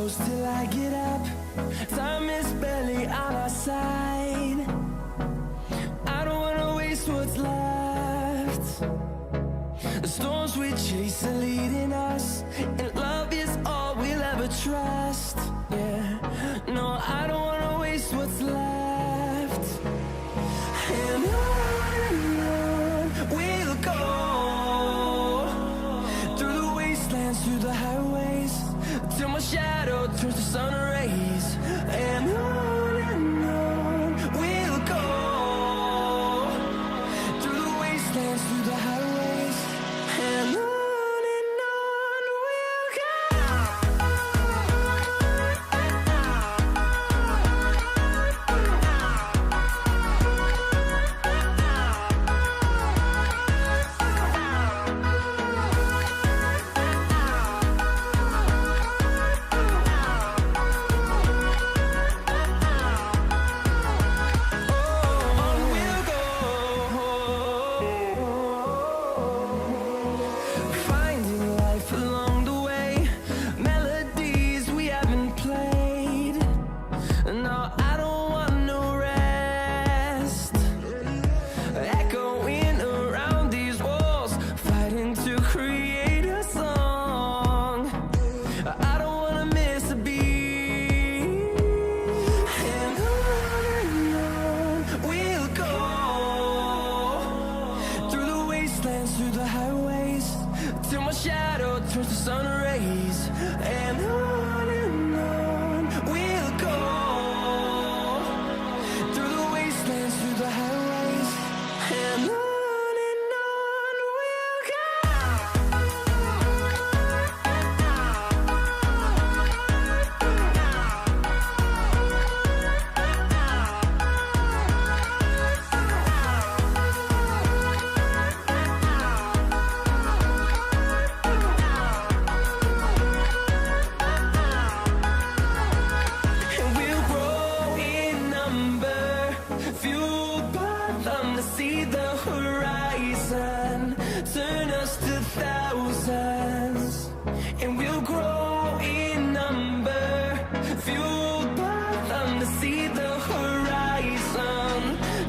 close till I get up. Time is barely on our side. I don't wanna waste what's left. The storms we chase are leading us, and love is all we'll ever trust. Yeah, no, I don't wanna waste what's left. And on we'll go, through the wastelands, through the highways, till my shadow turns to sun rays. And on we'll go, through the wastelands, through the highways, and on we'll go. Through the highways, till my shadow turns to sun rays. And on we'll go, through the wastelands, through the highways, and on we'll go. Fueled by them to see the horizon, turn us to thousands, and we'll grow in number. Fueled by them to see the horizon,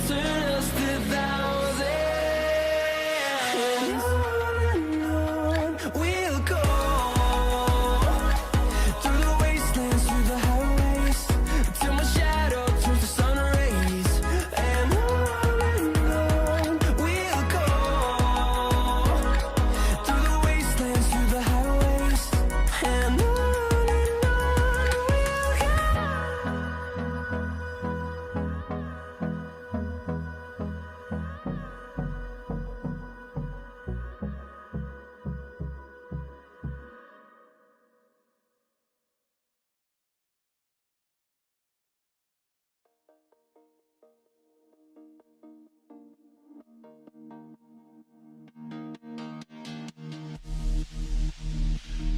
turn us to thousands, and on we'll go, through the wastelands, through the highways, till my shadow turns to sun rays. And on we'll go, through the wastelands, through the highways, and on we'll go.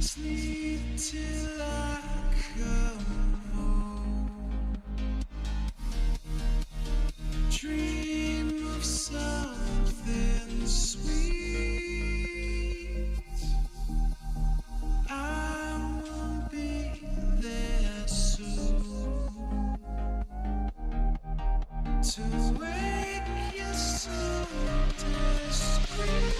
Sleep till I come home. Dream of something sweet. I won't be there soon to wake you so discreet.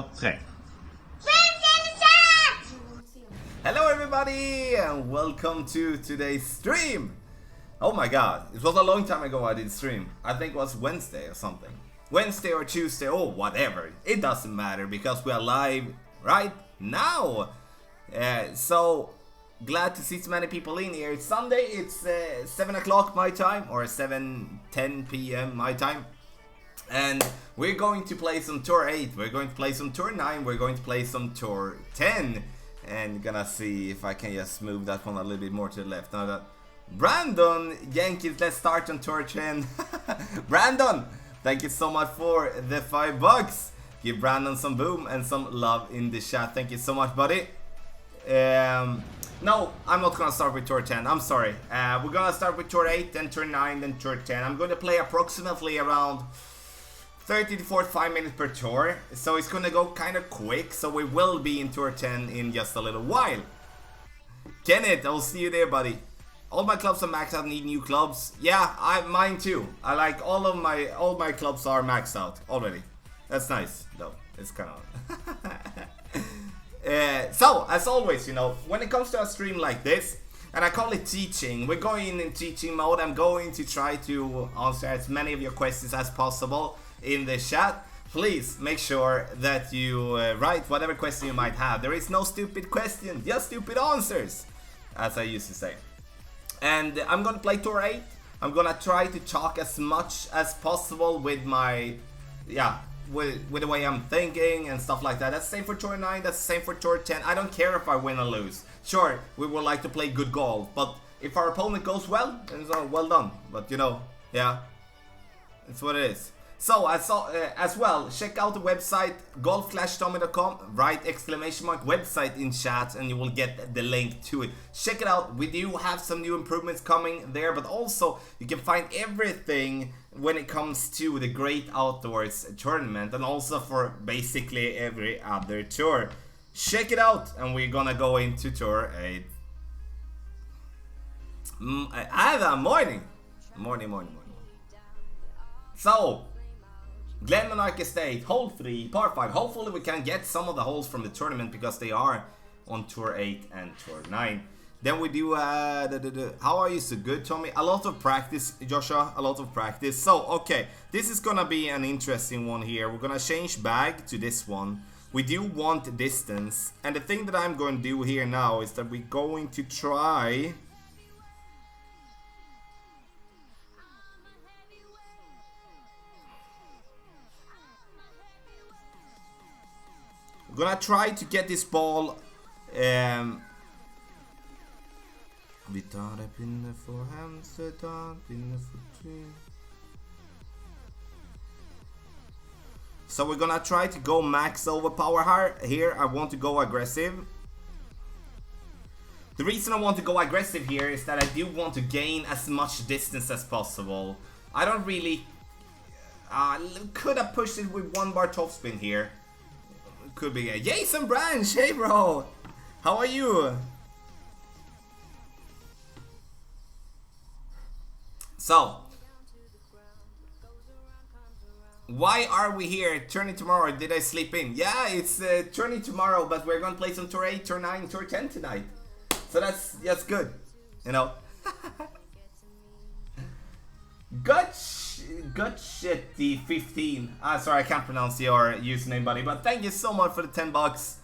2, 3. Hello everybody and welcome to today's stream. Oh my god, it was a long time ago I did stream. I think it was Wednesday or something. Wednesday or Tuesday or whatever. It doesn't matter because we are live right now. So glad to see so many people in here. It's Sunday, it's 7 o'clock my time or 7:10 p.m. my time. And we're going to play some Tour 8, we're going to play some Tour 9, we're going to play some Tour 10. And gonna see if I can just move that one a little bit more to the left. Now that Brandon Yankees, let's start on Tour 10. Brandon, thank you so much for the $5. Give Brandon some boom and some love in the chat. Thank you so much, buddy. No, I'm not gonna start with Tour 10. I'm sorry. We're gonna start with Tour 8, then Tour 9, then Tour 10. I'm gonna play approximately around 30 to 45 minutes per tour, so it's gonna go kind of quick, so we will be in Tour 10 in just a little while. Kenneth, I'll see you there, buddy. All my clubs are maxed out, need new clubs. Yeah, mine too. I like all my clubs are maxed out already. That's nice, though. It's kind of... So, as always, you know, when it comes to a stream like this, and I call it teaching, we're going in teaching mode. I'm going to try to answer as many of your questions as possible in the chat. Please make sure that you write whatever question you might have. There is no stupid question, just stupid answers, as I used to say. And I'm gonna play Tour 8. I'm gonna try to talk as much as possible with my, with the way I'm thinking and stuff like that. That's the same for Tour 9, that's the same for Tour 10. I don't care if I win or lose. Sure, we would like to play good golf, but if our opponent goes well, then it's well done. But you know, yeah, it's what it is. So as well, check out the website golf-tommy.com, write !website in chat and you will get the link to it. Check it out. We do have some new improvements coming there, but also you can find everything when it comes to the Great Outdoors tournament and also for basically every other tour. Check it out, and we're gonna go into Tour 8. Morning. So, Glenmonarch Estate, hole 3, par 5. Hopefully we can get some of the holes from the tournament because they are on Tour 8 and Tour 9. Then we do, how are you so good, Tommy? A lot of practice, Joshua, a lot of practice. So, okay, this is gonna be an interesting one here. We're gonna change bag to this one. We do want distance. And the thing that I'm going to do here now is that we're going to try... I'm gonna try to get this ball so we're gonna try to go max overpower here. I want to go aggressive. The reason I want to go aggressive here is that I do want to gain as much distance as possible. I don't really could have pushed it with 1 bar topspin here. Could be a Jason Branch. Hey bro, how are you? So, why are we here? Tourney tomorrow. Did I sleep in? Yeah, it's tourney tomorrow, but we're gonna play some Tour 8, Tour 9, Tour 10 tonight. So that's good, you know. Good shit, the 15. Sorry, I can't pronounce your username, buddy, but thank you so much for the $10.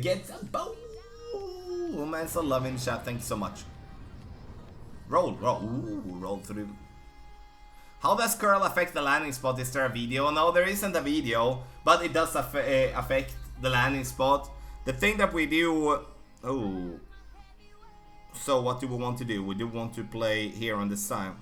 Get a boom, man, so love in the chat. Thank you so much. Roll through. How does curl affect the landing spot? Is there a video? No, there isn't a video, but it does affect the landing spot. The thing that we do. So what do we want to do? We do want to play here on this side.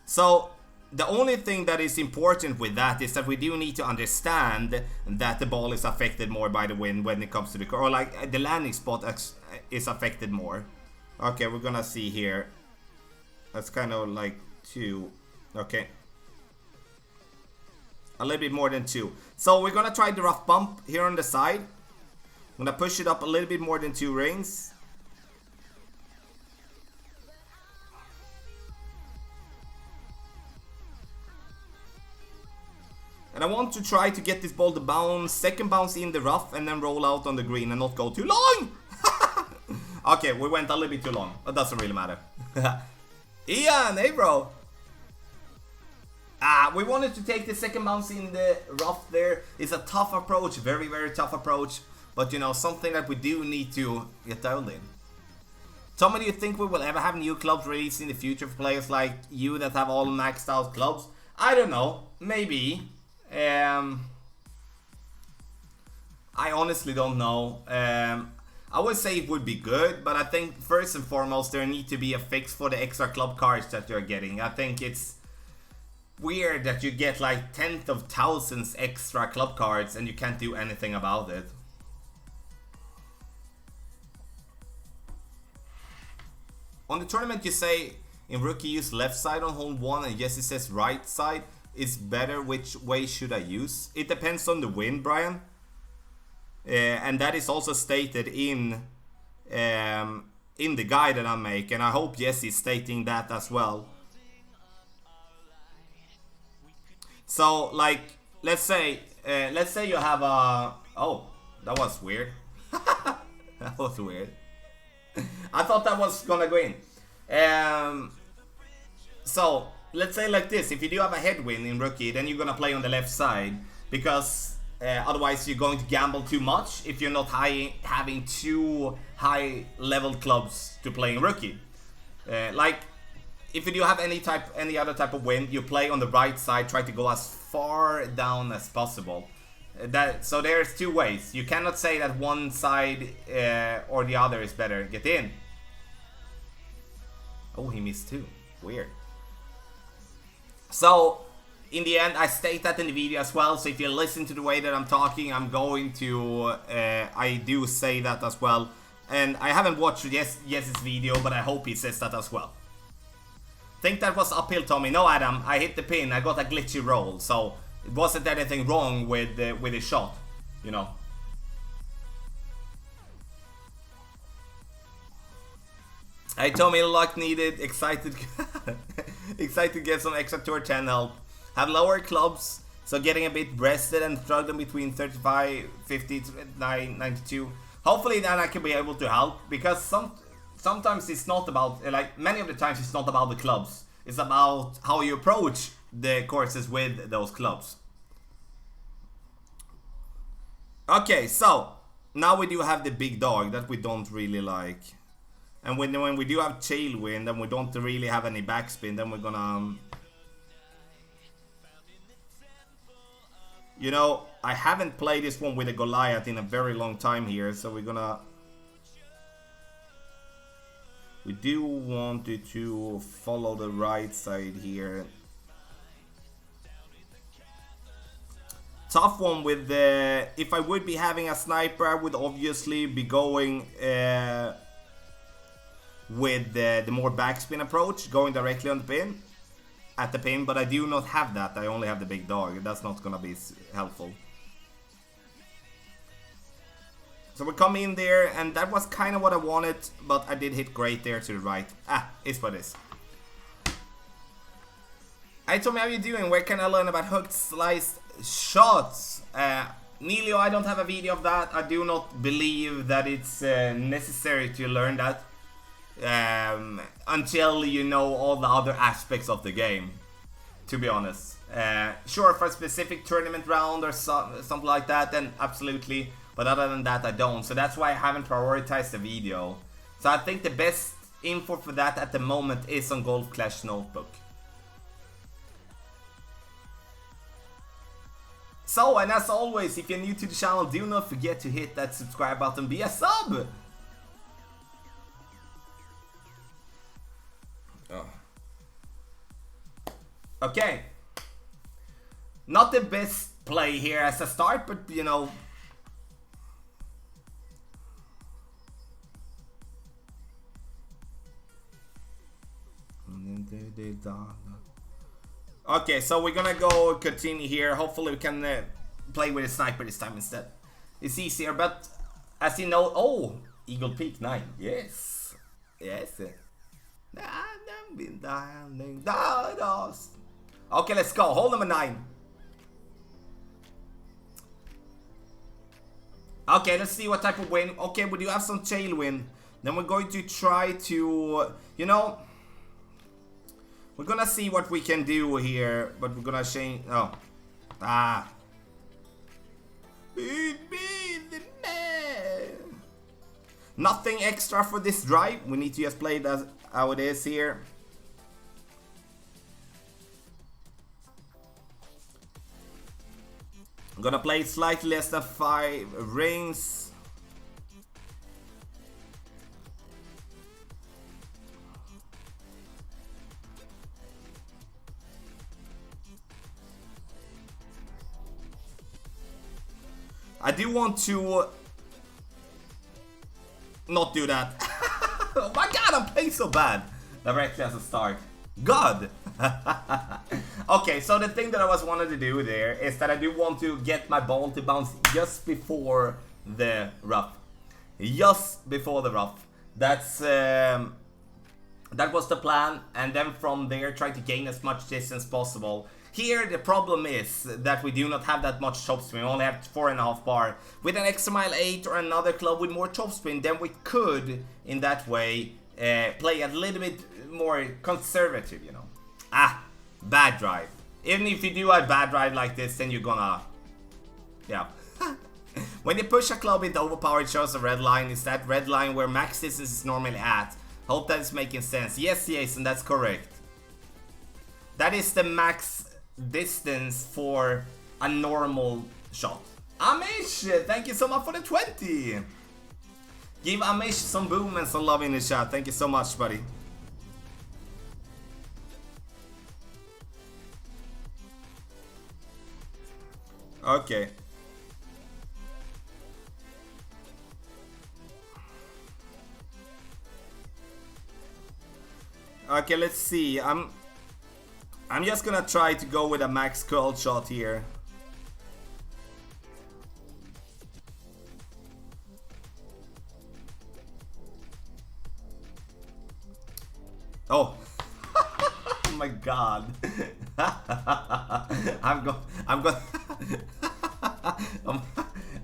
So the only thing that is important with that is that we do need to understand that the ball is affected more by the wind when it comes to the curl, or like the landing spot is affected more. Okay, we're gonna see here. That's kind of like 2. Okay, a little bit more than 2. So we're gonna try the rough bump here on the side. I'm gonna push it up a little bit more than 2 rings. And I want to try to get this ball to bounce, second bounce in the rough, and then roll out on the green and not go too long. Okay, we went a little bit too long. That doesn't really matter. Ian, hey bro. We wanted to take the second bounce in the rough there. It's a tough approach, very, very tough approach. But you know, something that we do need to get dialed in. Tommy, do you think we will ever have new clubs released in the future for players like you that have all maxed out clubs? I don't know, maybe. I honestly don't know. I would say it would be good, but I think first and foremost there need to be a fix for the extra club cards that you're getting. I think it's weird that you get like 10th of thousands extra club cards and you can't do anything about it. On the tournament you say in rookie use left side on hole 1 and Jesse says right side is better. Which way should I use? It depends on the wind, Brian. And that is also stated in the guide that I make, and I hope Jesse is stating that as well. So like let's say you have a that was weird. That was weird. I thought that was gonna go in. So let's say like this, if you do have a headwind in rookie, then you're gonna play on the left side, because otherwise you're going to gamble too much if you're not having too high level clubs to play in rookie. Like if you do have any other type of wind, you play on the right side, try to go as far down as possible. So there's two ways. You cannot say that one side or the other is better. Get in. Oh, he missed too. Weird. So in the end, I state that in the video as well. So if you listen to the way that I'm talking, I'm going to I do say that as well. And I haven't watched Yes's video, but I hope he says that as well. Think that was uphill, Tommy? No, Adam. I hit the pin. I got a glitchy roll, so it wasn't anything wrong with the shot, you know. Hey, Tommy, luck needed. Excited, excited to get some extra tour 10 help. Have lower clubs, so getting a bit rested and struggling between 35, 50, 92. Hopefully, then I can be able to help, because sometimes it's not about, like many of the times it's not about the clubs. It's about how you approach the courses with those clubs. Okay, so now we do have the big dog that we don't really like. And when we do have tailwind and we don't really have any backspin, then we're gonna... You know, I haven't played this one with a Goliath in a very long time here, so we're gonna... We do want it to follow the right side here. Tough one with the... If I would be having a sniper, I would obviously be going with the more backspin approach, going directly on the pin, at the pin, but I do not have that. I only have the big dog. That's not gonna be helpful. So we come in there, and that was kind of what I wanted, but I did hit great there to the right. It's what it is. Hey Tommy, how you doing? Where can I learn about hooked sliced shots? Neelio, I don't have a video of that. I do not believe that it's necessary to learn that until you know all the other aspects of the game, to be honest. Sure, for a specific tournament round or something like that, then absolutely. But other than that, I don't. So that's why I haven't prioritized the video. So I think the best info for that at the moment is on Golf Clash Notebook. So, and as always, if you're new to the channel, do not forget to hit that subscribe button, be a sub! Oh. Okay. Not the best play here as a start, but you know... Okay, so we're gonna go continue here. Hopefully we can play with a sniper this time instead. It's easier, but as you know... Oh! Eagle Peak 9. Yes. Yes. Okay, let's go. Hold number 9. Okay, let's see what type of wind. Okay, we do have some tailwind. Then we're going to try to, you know, we're gonna see what we can do here, but we're gonna change. Oh, nothing extra for this drive. We need to just play it as how it is here. I'm gonna play slightly less than 5 rings. I do want to not do that. Oh my god, I'm playing so bad. Directly as a start. God. Okay, so the thing that I was wanted to do there is that I do want to get my ball to bounce just before the rough. Just before the rough. That's that was the plan, and then from there try to gain as much distance possible. Here the problem is that we do not have that much topspin. We only have 4.5 bar. With an extra mile 8 or another club with more topspin, then we could in that way play a little bit more conservative, you know. Bad drive. Even if you do a bad drive like this, then you're gonna, yeah. When you push a club into overpower, it shows a red line. Is that red line where max distance is normally at? Hope that's making sense. Yes, Jason, that's correct. That is the max distance for a normal shot. Amish, thank you so much for the 20. Give Amish some boom and some love in the chat. Thank you so much, buddy. Okay. Okay, let's see. I'm just gonna try to go with a max curl shot here. Oh. Oh my god.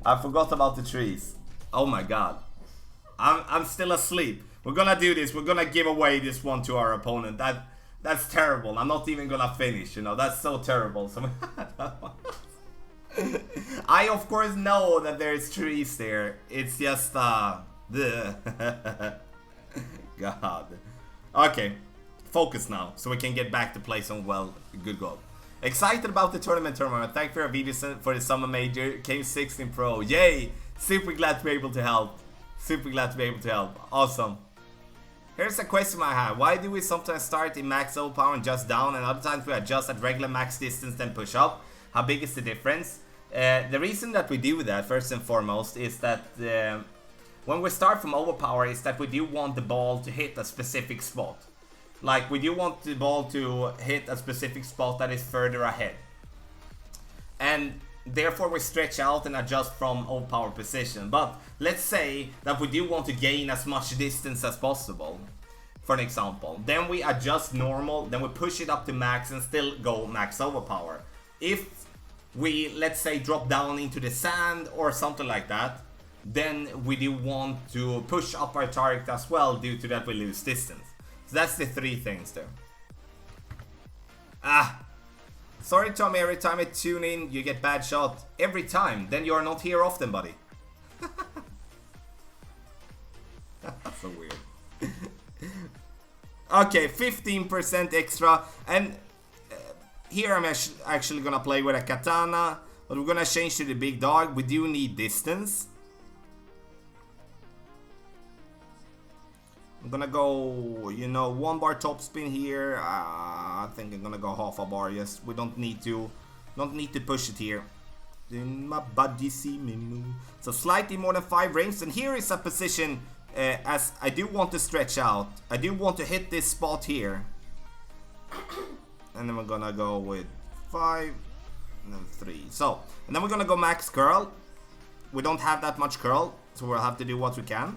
I forgot about the trees. Oh my god. I'm still asleep. We're gonna do this. We're gonna give away this one to our opponent. That's terrible. I'm not even gonna finish, you know. That's so terrible. So I of course know that there's trees there. It's just God. Okay. Focus now, so we can get back to play some good golf. Excited about the tournament. Thank you for your videos for the summer major. Came 16 pro. Yay! Super glad to be able to help. Super glad to be able to help. Awesome. Here's a question I have. Why do we sometimes start in max overpower and just down, and other times we adjust at regular max distance then push up? How big is the difference? The reason that we do that, first and foremost, is that when we start from overpower, is that we do want the ball to hit a specific spot. Like, we do want the ball to hit a specific spot that is further ahead. And therefore we stretch out and adjust from overpower position. But let's say that we do want to gain as much distance as possible, for an example. Then we adjust normal, then we push it up to max and still go max overpower. If we, let's say, drop down into the sand or something like that, then we do want to push up our target as well, due to that we lose distance. So that's the 3 things there. Sorry Tommy, every time I tune in you get bad shot. Every time, then you're not here often, buddy. That's so weird. Okay, 15% extra. And here I'm actually gonna play with a katana, but we're gonna change to the big dog. We do need distance. I'm gonna go, you know, 1 bar top spin here. I think I'm gonna go half a bar. Yes, we don't need to push it here. In my body see me move. So slightly more than 5 rings, and here is a position as I do want to stretch out. I do want to hit this spot here, and then we're gonna go with 5 and then 3. So, and then we're gonna go max curl. We don't have that much curl, so we'll have to do what we can.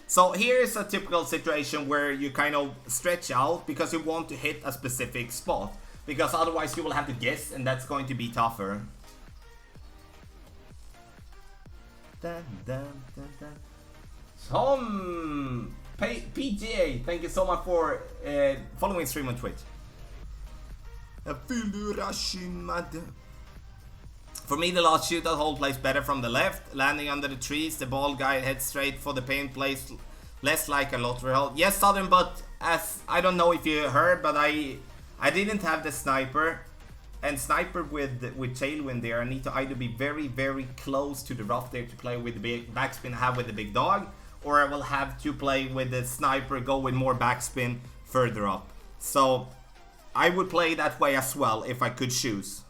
So here is a typical situation where you kind of stretch out because you want to hit a specific spot. Because otherwise you will have to guess, and that's going to be tougher. Dun, dun, dun, dun. Tom PGA, thank you so much for following stream on Twitch. I feel the rush in my For me, the last shootout hole plays better from the left. Landing under the trees, the ball guy heads straight for the paint, plays less like a lottery hole. Yes, Southern, but as I don't know if you heard, but I didn't have the sniper. And sniper with tailwind there, I need to either be very, very close to the rough there to play with the big backspin I have with the big dog, or I will have to play with the sniper, go with more backspin further up. So I would play that way as well if I could choose.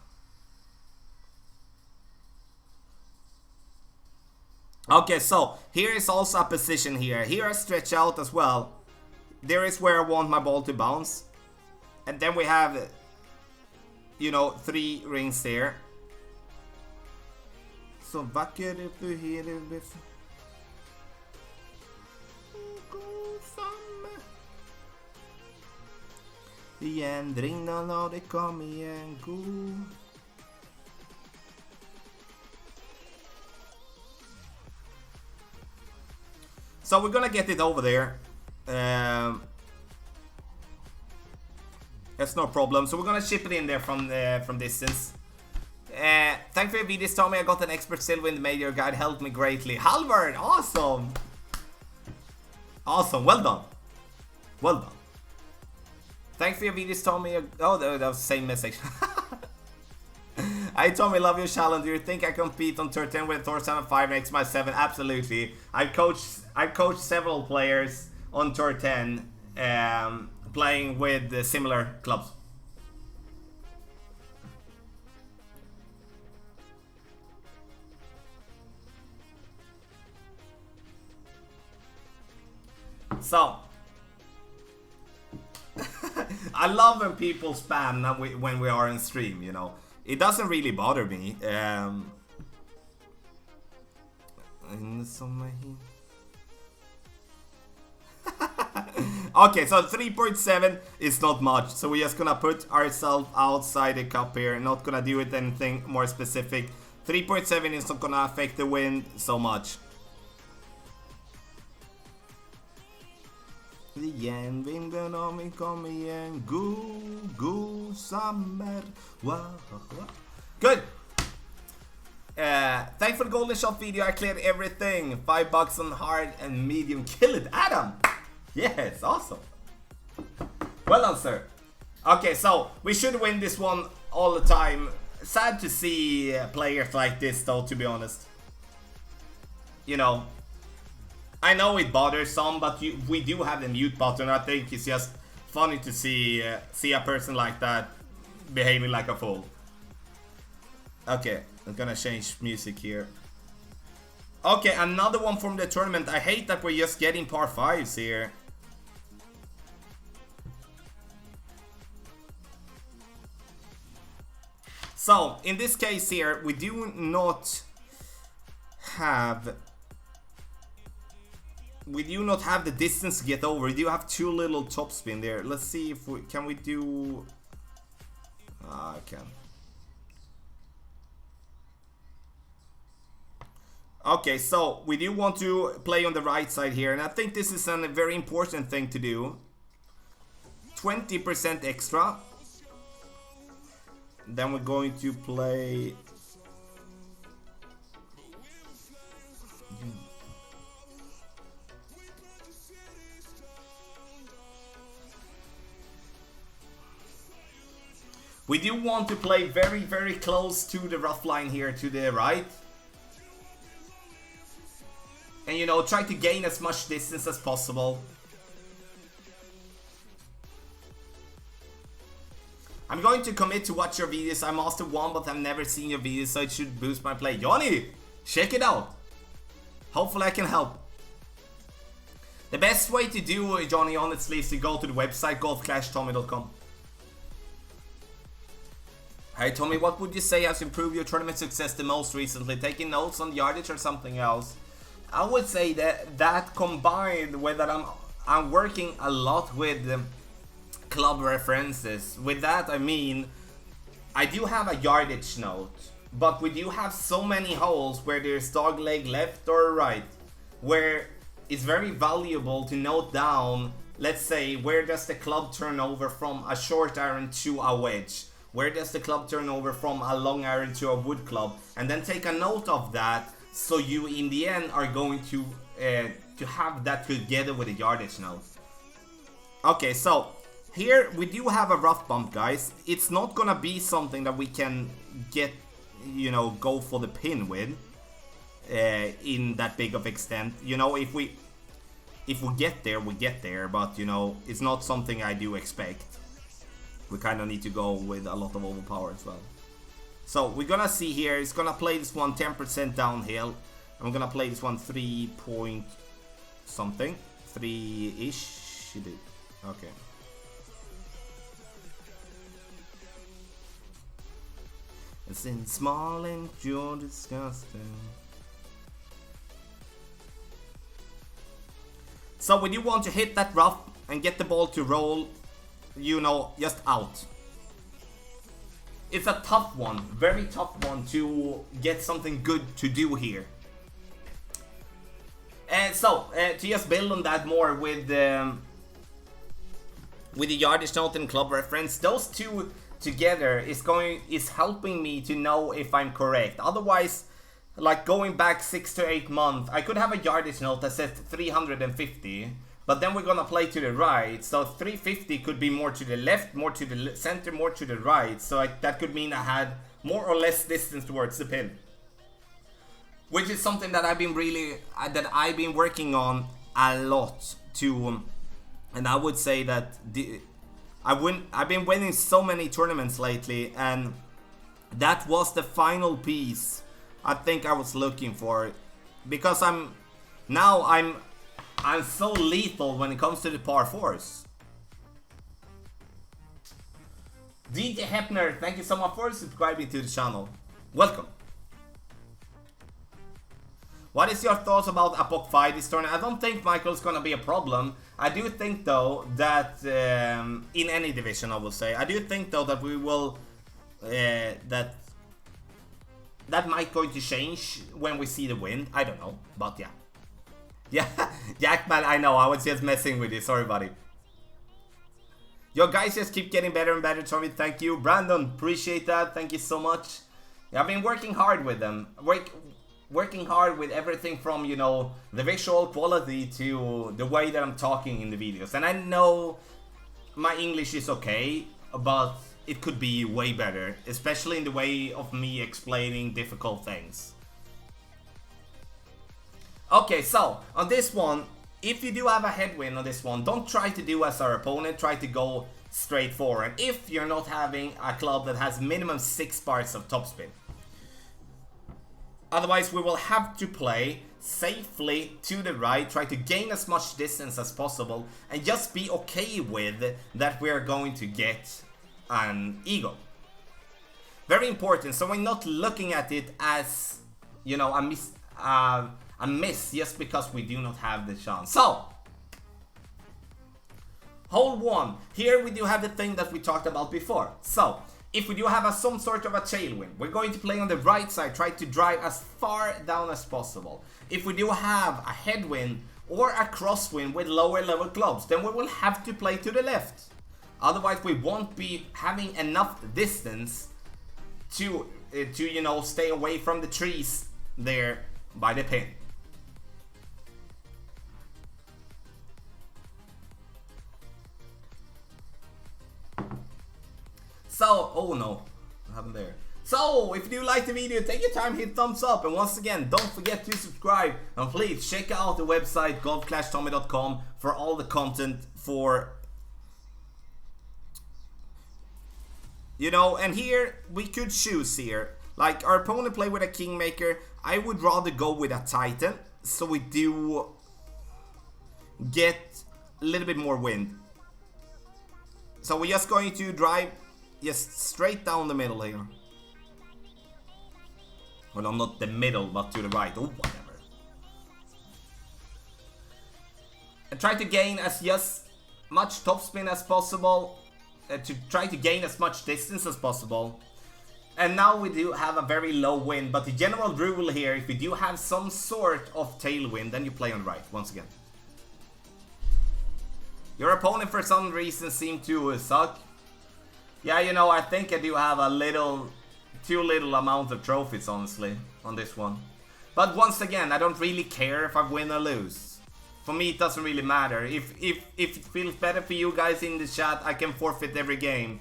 Okay, so here is also a position here. Here I stretch out as well. There is where I want my ball to bounce. And then we have, you know, 3 rings there. Så vacker du här igen, ringarna det kom igen, go. So we're gonna get it over there. That's no problem. So we're gonna ship it in there from distance. Thank for your videos, Tommy. I got an expert silver in the major guide. Helped me greatly. Halvard, awesome. Awesome. Well done. Well done. Thanks for your videos, Tommy. Oh, that was the same message. Hi, Tommy. Love your challenge. Do you think I compete on Tour 10 with Thor 7.5 next to my 7? Absolutely. I've coached several players on Tour 10, playing with similar clubs. So I love when people spam when we are in stream, you know. It doesn't really bother me. Okay, so 3.7 is not much, so we're just gonna put ourselves outside the cup here, not gonna do it anything more specific. 3.7 is not gonna affect the wind so much. Igen, vinden om vi kommer igen. God summer. Wow. Good. Thanks for the golden shot video. I cleared everything. $5 on hard and medium. Kill it, Adam. Yes, awesome. Well done, sir. Okay, so we should win this one all the time. Sad to see players like this, though, to be honest. You know, I know it bothers some, but we do have the mute button. I think it's just funny to see a person like that behaving like a fool. Okay, I'm gonna change music here. Okay, another one from the tournament. I hate that we're just getting par 5s here. So, in this case here, we do not have the distance to get over. We do have 2 little topspin there. Let's see if we can do. I can. Okay, so we do want to play on the right side here, and I think this is a very important thing to do. 20% extra. Then we're going to play. We do want to play very, very close to the rough line here to the right. And, you know, try to gain as much distance as possible. I'm going to commit to watch your videos. I'm Master 1, but I've never seen your videos, so it should boost my play. Johnny, check it out. Hopefully I can help. The best way to do, Johnny, honestly, is to go to the website, golfclashtommy.com. Hey Tommy, what would you say has improved your tournament success the most recently? Taking notes on yardage or something else? I would say that combined with that I'm working a lot with club references. With that I mean, I do have a yardage note, but we do have so many holes where there's dog leg left or right, where it's very valuable to note down, let's say, where does the club turn over from a short iron to a wedge? Where does the club turn over from a long iron to a wood club? And then take a note of that, so you in the end are going to have that together with a yardage note. Okay, so here we do have a rough bump, guys. It's not gonna be something that we can get, you know, go for the pin with in that big of extent. You know, if we get there, we get there, but you know, it's not something I do expect. We kind of need to go with a lot of overpower as well. So we're gonna see here, it's gonna play this one 10% downhill. I'm gonna play this one 3 point something, 3-ish. Okay. It's in small and you're disgusting. So when you want to hit that rough and get the ball to roll, you know, just out. It's a tough one, very tough one to get something good to do here. And so, to just build on that more with the yardage note and club reference, those two together is helping me to know if I'm correct. Otherwise, like going back 6 to 8 months, I could have a yardage note that says 350, but then we're gonna play to the right, so 350 could be more to the left, more to the center, more to the right, so that could mean I had more or less distance towards the pin. Which is something that I've been working on a lot to, and I would say that I've been winning so many tournaments lately, and that was the final piece I think I was looking for, because I'm so lethal when it comes to the par 4s. DJ Hepner, thank you so much for subscribing to the channel. Welcome. What is your thoughts about Apoc 5 this tournament? I don't think Michael's gonna be a problem. I do think though that in any division, I will say, I do think though that we will that might going to change when we see the win. I don't know, but yeah. Yeah, Jackman, I know, I was just messing with you, sorry buddy. Your guys just keep getting better and better, Tommy, thank you. Brandon, appreciate that, thank you so much. Yeah, I've been working hard with them. Working hard with everything from, you know, the visual quality to the way that I'm talking in the videos. And I know my English is okay, but it could be way better, especially in the way of me explaining difficult things. Okay, so on this one, if you do have a headwind on this one, don't try to do as our opponent, try to go straight forward if you're not having a club that has minimum 6 bars of topspin. Otherwise, we will have to play safely to the right, try to gain as much distance as possible, and just be okay with that we're going to get an eagle. Very important, so we're not looking at it as, you know, a miss just because we do not have the chance. So, hole 1. Here we do have the thing that we talked about before. So, if we do have some sort of a tailwind, we're going to play on the right side, try to drive as far down as possible. If we do have a headwind or a crosswind with lower level clubs, then we will have to play to the left. Otherwise, we won't be having enough distance to you know, stay away from the trees there by the pin. So, oh no, what happened there? So, if you do like the video, take your time, hit thumbs up, and once again, don't forget to subscribe, and please check out the website golfclashtommy.com for all the content for, you know, and here we could choose here. Like our opponent play with a Kingmaker, I would rather go with a Titan, so we do get a little bit more wind. So we're just going to drive just straight down the middle here. Well, no, not the middle, but to the right. Oh, whatever. And try to gain as much topspin as possible. To try to gain as much distance as possible. And now we do have a very low wind, but the general rule here, if you do have some sort of tailwind, then you play on the right, once again. Your opponent for some reason seemed to suck. Yeah, you know, I think I do have a little, too little amount of trophies, honestly, on this one. But once again, I don't really care if I win or lose. For me, it doesn't really matter. If it feels better for you guys in the chat, I can forfeit every game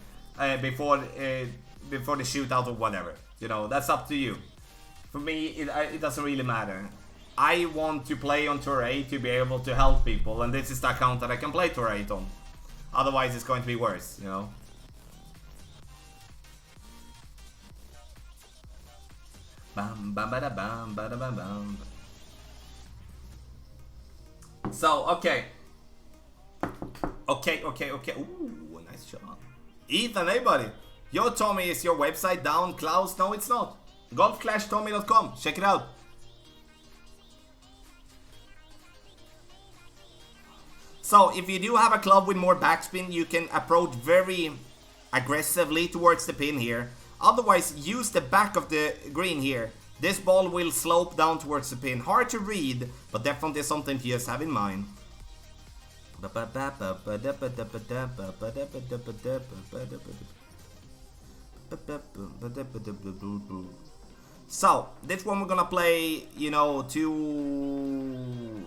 before the shootout or whatever. You know, that's up to you. For me, it doesn't really matter. I want to play on Tour 8 to be able to help people, and this is the account that I can play Tour 8 on. Otherwise, it's going to be worse, you know. Bam, bam, bada, bam, bada, bam, bam. So, okay. Okay. Ooh, nice shot. Ethan, hey buddy. Yo, Tommy, is your website down? Klaus, no, it's not. golfclashtommy.com. Check it out. So, if you do have a club with more backspin, you can approach very aggressively towards the pin here. Otherwise, use the back of the green here. This ball will slope down towards the pin. Hard to read, but definitely something to just have in mind. So, this one we're gonna play, you know,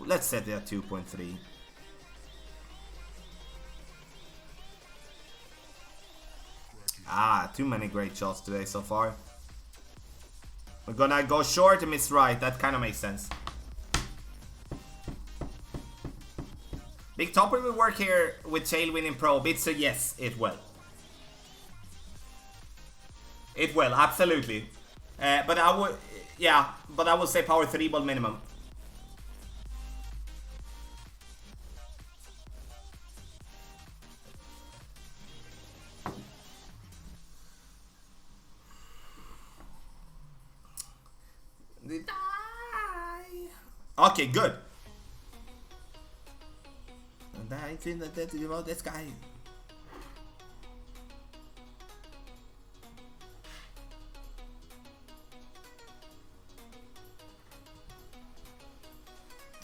let's set it at 2.3. Ah, too many great shots today so far. We're gonna go short and miss right. That kind of makes sense. Big Topper will work here with Tailwind in Pro Bit, so yes, it will. It will, absolutely. But I would, yeah, but I would say power 3 ball minimum. Okay, good. I think that about this guy.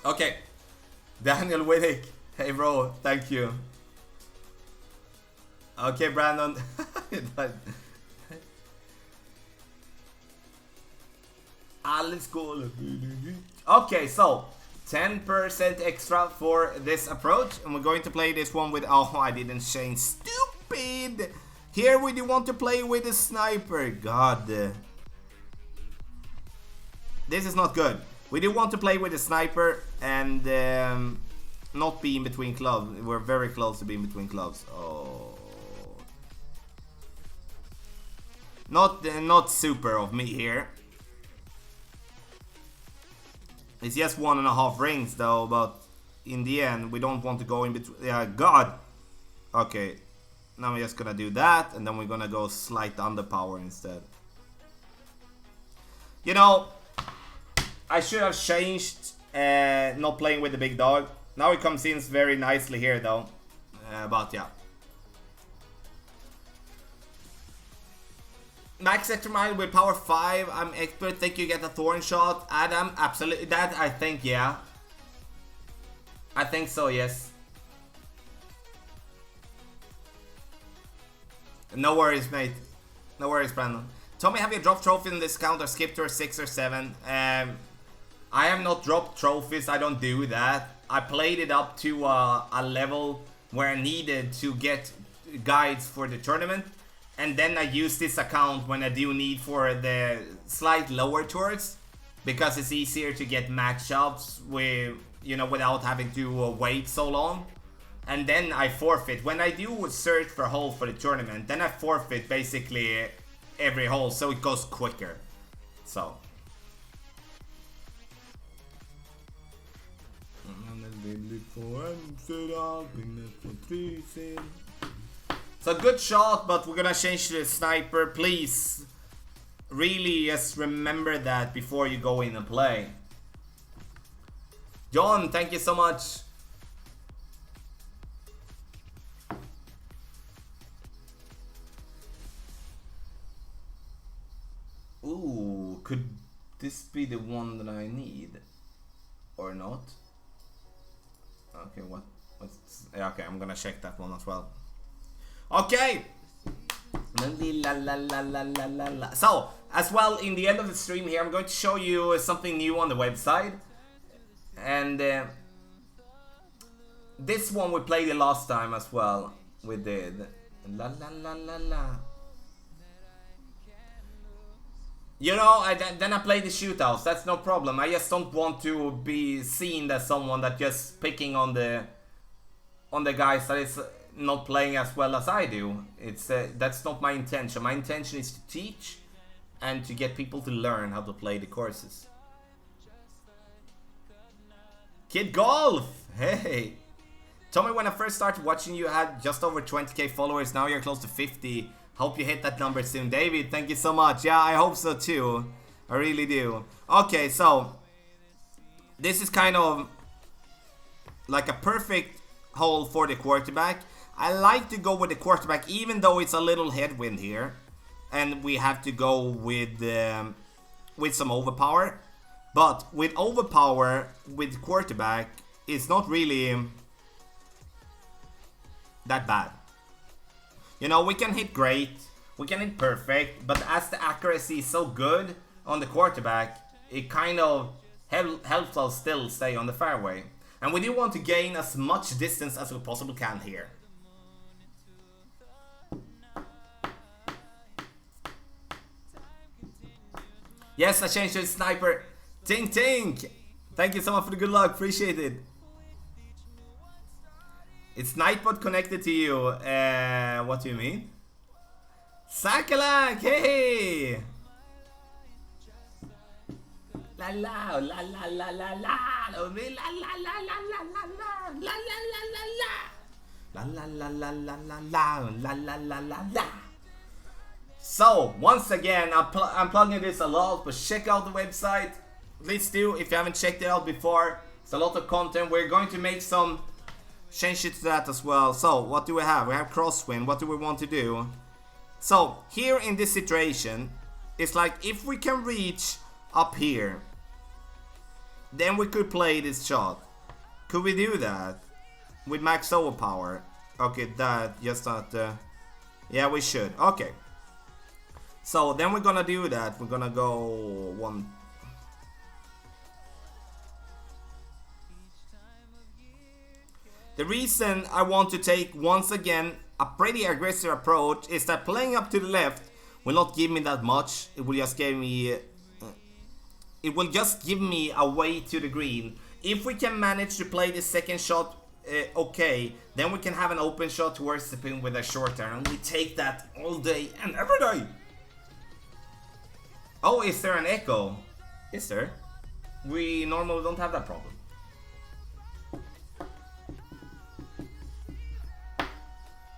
Okay, Daniel Winnick. Hey, bro, thank you. Okay, Brandon. Let's go. Okay, so 10% extra for this approach, and we're going to play this one with. Oh, I didn't change. Stupid. Here we do want to play with a sniper. God, this is not good. We do want to play with a sniper and not be in between clubs. We're very close to being between clubs. Oh, not super of me here. It's just 1.5 rings though, but in the end we don't want to go in between. Yeah, God. Okay, now we're just gonna do that, and then we're gonna go slight underpower instead. You know, I should have changed not playing with the big dog. Now it comes in very nicely here though, but yeah. Max extra mile with power 5. I'm expert. Think you get a thorn shot, Adam? Absolutely. That I think, yeah. I think so, yes. No worries, mate. No worries, Brandon. Tommy, have you dropped trophies in this count or skipped to a 6 or 7? I have not dropped trophies. I don't do that. I played it up to a level where I needed to get guides for the tournament. And then I use this account when I do need for the slight lower tours, because it's easier to get matchups with, you know, without having to wait so long. And then I forfeit. When I do search for hole for the tournament, then I forfeit basically every hole, so it goes quicker. So. So good shot, but we're gonna change to the sniper. Please, really just remember that before you go in and play. John, thank you so much. Ooh, could this be the one that I need? Or not? Okay, yeah, okay, I'm gonna check that one as well. Okay! So, as well, in the end of the stream here, I'm going to show you something new on the website. And this one we played the last time as well. We did. You know, then I play the shootouts, that's no problem. I just don't want to be seen as someone that just picking on the guys that is not playing as well as I do. It's that's not my intention. My intention is to teach and to get people to learn how to play the courses. Kid Golf! Hey! Told me when I first started watching you had just over 20k followers, now you're close to 50. Hope you hit that number soon. David, thank you so much. Yeah, I hope so too. I really do. Okay, so this is kind of like a perfect hole for the quarterback. I like to go with the quarterback even though it's a little headwind here. And we have to go with some overpower. But with overpower, with quarterback, it's not really that bad. You know, we can hit great, we can hit perfect, but as the accuracy is so good on the quarterback, it kind of helps us still stay on the fairway. And we do want to gain as much distance as we possibly can here. Yes, I changed to a sniper. Tink Tink! Thank you so much for the good luck, appreciate it. It's Nightbot connected to you. What do you mean? Sakalak, hey! La la la la la la la la la la la la la la la. So once again, I'm plugging this a lot, but check out the website. Please do if you haven't checked it out before. It's a lot of content. We're going to make some change it to that as well. So what do we have? We have crosswind. What do we want to do? So here in this situation, it's like if we can reach up here, then we could play this shot. Could we do that with max overpower? Okay, that just not. Yeah, we should. Okay. So then we're gonna do that. We're gonna go one. The reason I want to take once again a pretty aggressive approach is that playing up to the left will not give me that much. It will just give me a way to the green. If we can manage to play the second shot okay, then we can have an open shot towards the pin with a short turn, and we take that all day and every day. Oh, is there an echo? Is there? We normally don't have that problem.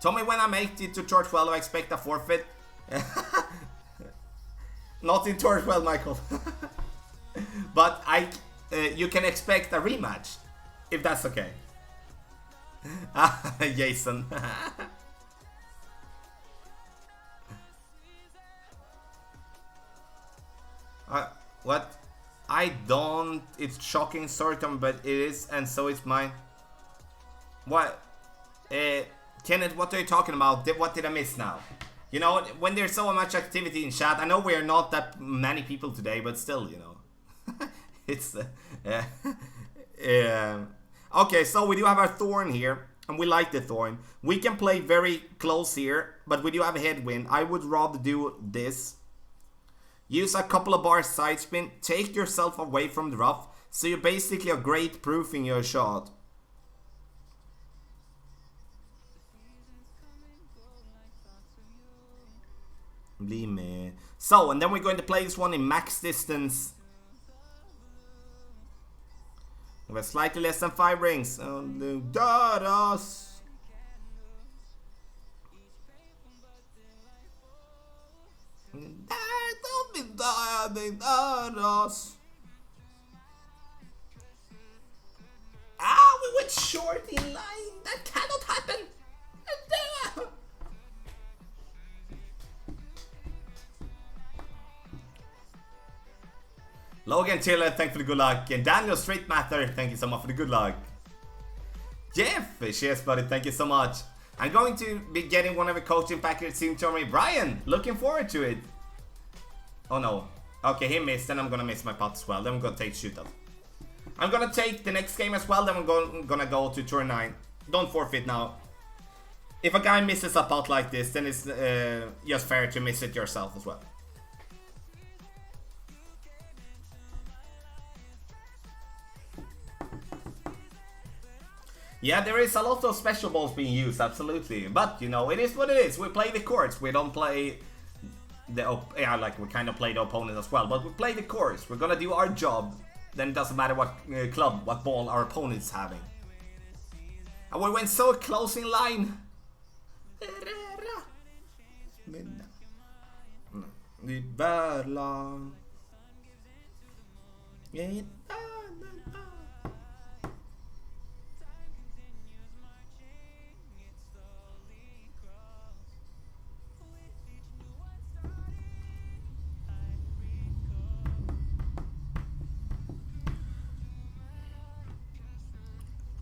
Tell me when I make it to Tour 12, I expect a forfeit. Not in Tour 12, Michael. But you can expect a rematch, if that's okay. Jason. What? I don't. It's shocking, certain, but it is, and so is mine. What? Kenneth, what are you talking about? What did I miss now? You know, when there's so much activity in chat, I know we are not that many people today, but still, you know. It's okay, so we do have our thorn here, and we like the thorn. We can play very close here, but we do have a headwind. I would rather do this. Use a couple of bars side spin, take yourself away from the rough, so you basically are great proofing your shot. Believe me. So, and then we're going to play this one in max distance. We have slightly less than 5 rings. Dadas. Don't be dadas. Ah, we went short in line. That cannot happen. Logan Tiller, thank you for the good luck. And Daniel Straight Matter, thank you so much for the good luck. Jeff, cheers buddy, thank you so much. I'm going to be getting one of the coaching packages soon to me. Brian, looking forward to it. Oh no. Okay, he missed, then I'm gonna miss my pot as well. Then I'm gonna take shootout. I'm gonna take the next game as well, then I'm gonna go to turn 9. Don't forfeit now. If a guy misses a pot like this, then it's just fair to miss it yourself as well. Yeah, there is a lot of special balls being used, absolutely. But, you know, it is what it is. We play the courts. We don't play the... Yeah, like, we kind of play the opponent as well. But we play the courts. We're gonna do our job. Then it doesn't matter what club, what ball our opponent's having. And we went so close in line.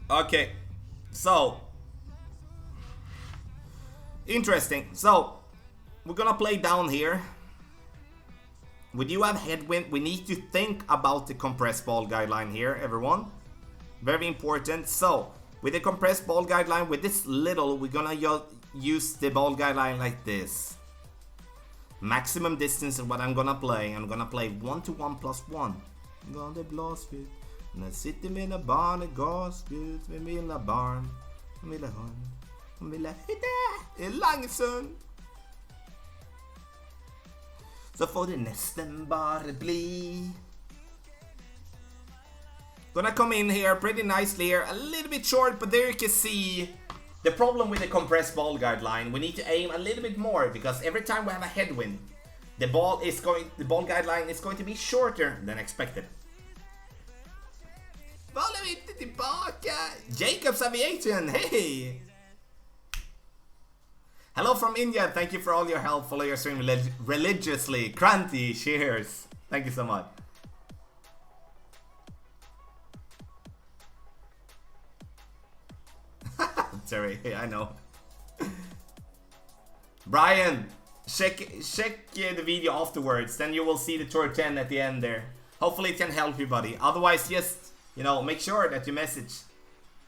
Okay, so interesting. So we're gonna play down here. We do have headwind. We need to think about the compressed ball guideline here, everyone. Very important. So with the compressed ball guideline, with this little, we're gonna use the ball guideline like this. Maximum distance is what I'm gonna play. I'm gonna play 1 to 1 plus 1. I'm gonna blås ut. När sitter mina barn och gas ut med mina barn. De vill ha hund. De vill hitta i Langsund. Så får det nästan bara bli. Gonna come in here pretty nicely here. A little bit short, but there you can see the problem with the compressed ball guideline. We need to aim a little bit more because every time we have a headwind, the ball guideline is going to be shorter than expected. Bollen vi inte tillbaka! Jacob's Aviation, hey! Hello from India, thank you for all your help. Follow your stream religiously. Kranti, cheers. Thank you so much. Terry, I know. Brian, check the video afterwards, then you will see the tour 10 at the end there. Hopefully it can help you, buddy. Otherwise, just, you know, make sure that you message.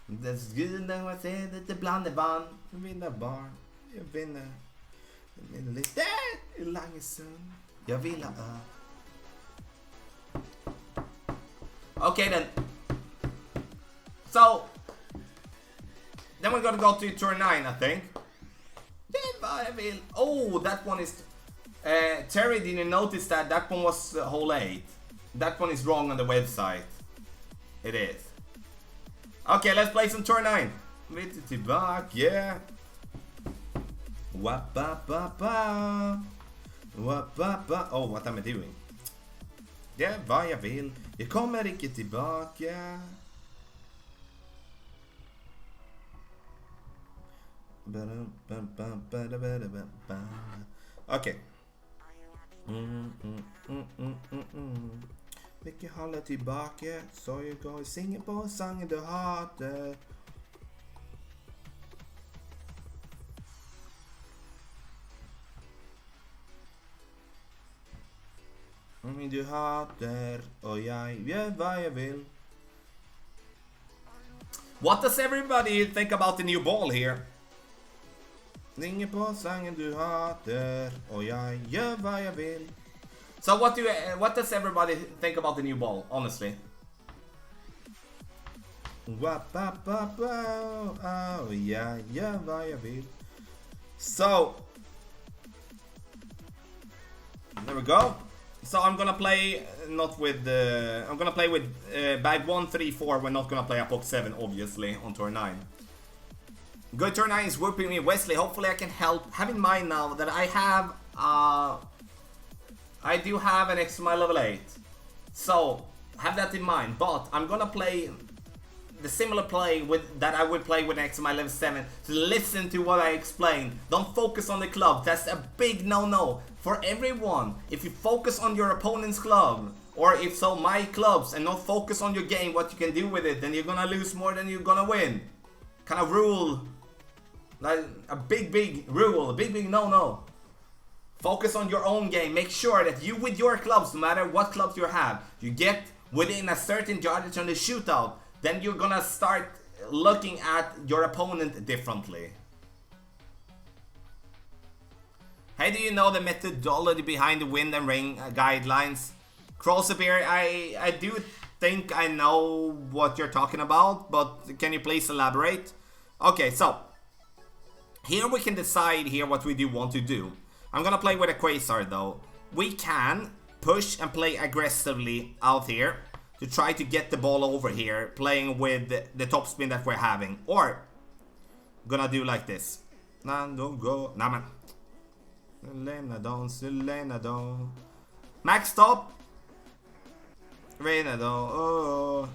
That's good now I said that the blonde barn. Vinna barn. Jag vinner. Jag vinner lite i Langesund. Jag vill ha Okay then. So then we're gonna go to turn 9, I think. Oh, that one is Terry, did you notice that one was hole 8? That one is wrong on the website. It is. Okay, let's play some turn 9. Lite tillbaka, yeah. Wap-ba-ba-ba. Wap-ba-ba. Oh, what am I doing? Det är vad jag vill. Jag kommer inte tillbaka. Okay. Mycket hålla tillbaka. Så jag går och sjunger på sången du hatar. Du hatar och jag gör vad jag vill. What does everybody think about the new ball here? Ringer på sången du hatar och jag gör vad jag vill. So what does everybody think about the new ball, honestly? Oh, jag gör vad jag vill. So there we go. So I'm gonna play not with I'm gonna play with bag 1, 3, 4. We're not gonna play a box 7, obviously, on turn 9. Good turn 9 is whooping me, Wesley. Hopefully I can help. Have in mind now that I do have an extra level 8. So have that in mind. But I'm gonna play the similar play that I would play with an extra level 7. So listen to what I explain. Don't focus on the club. That's a big no-no for everyone. If you focus on your opponent's club, Or if so, my clubs, and not focus on your game, what you can do with it, then you're gonna lose more than you're gonna win. Kind of rule. Like a big rule, a big no-no. Focus on your own game. Make sure that you with your clubs, no matter what clubs you have, you get within a certain yardage on the shootout. Then you're gonna start looking at your opponent differently. How do you know the methodology behind the wind and rain guidelines? Crossbeer, I do think I know what you're talking about, but can you please elaborate? Okay, so here we can decide here what we do want to do. I'm gonna play with a Quasar though. We can push and play aggressively out here to try to get the ball over here, playing with the top spin that we're having. Or, I'm gonna do like this. Nah, don't go. Nah, man. Max stop. Renado. Oh.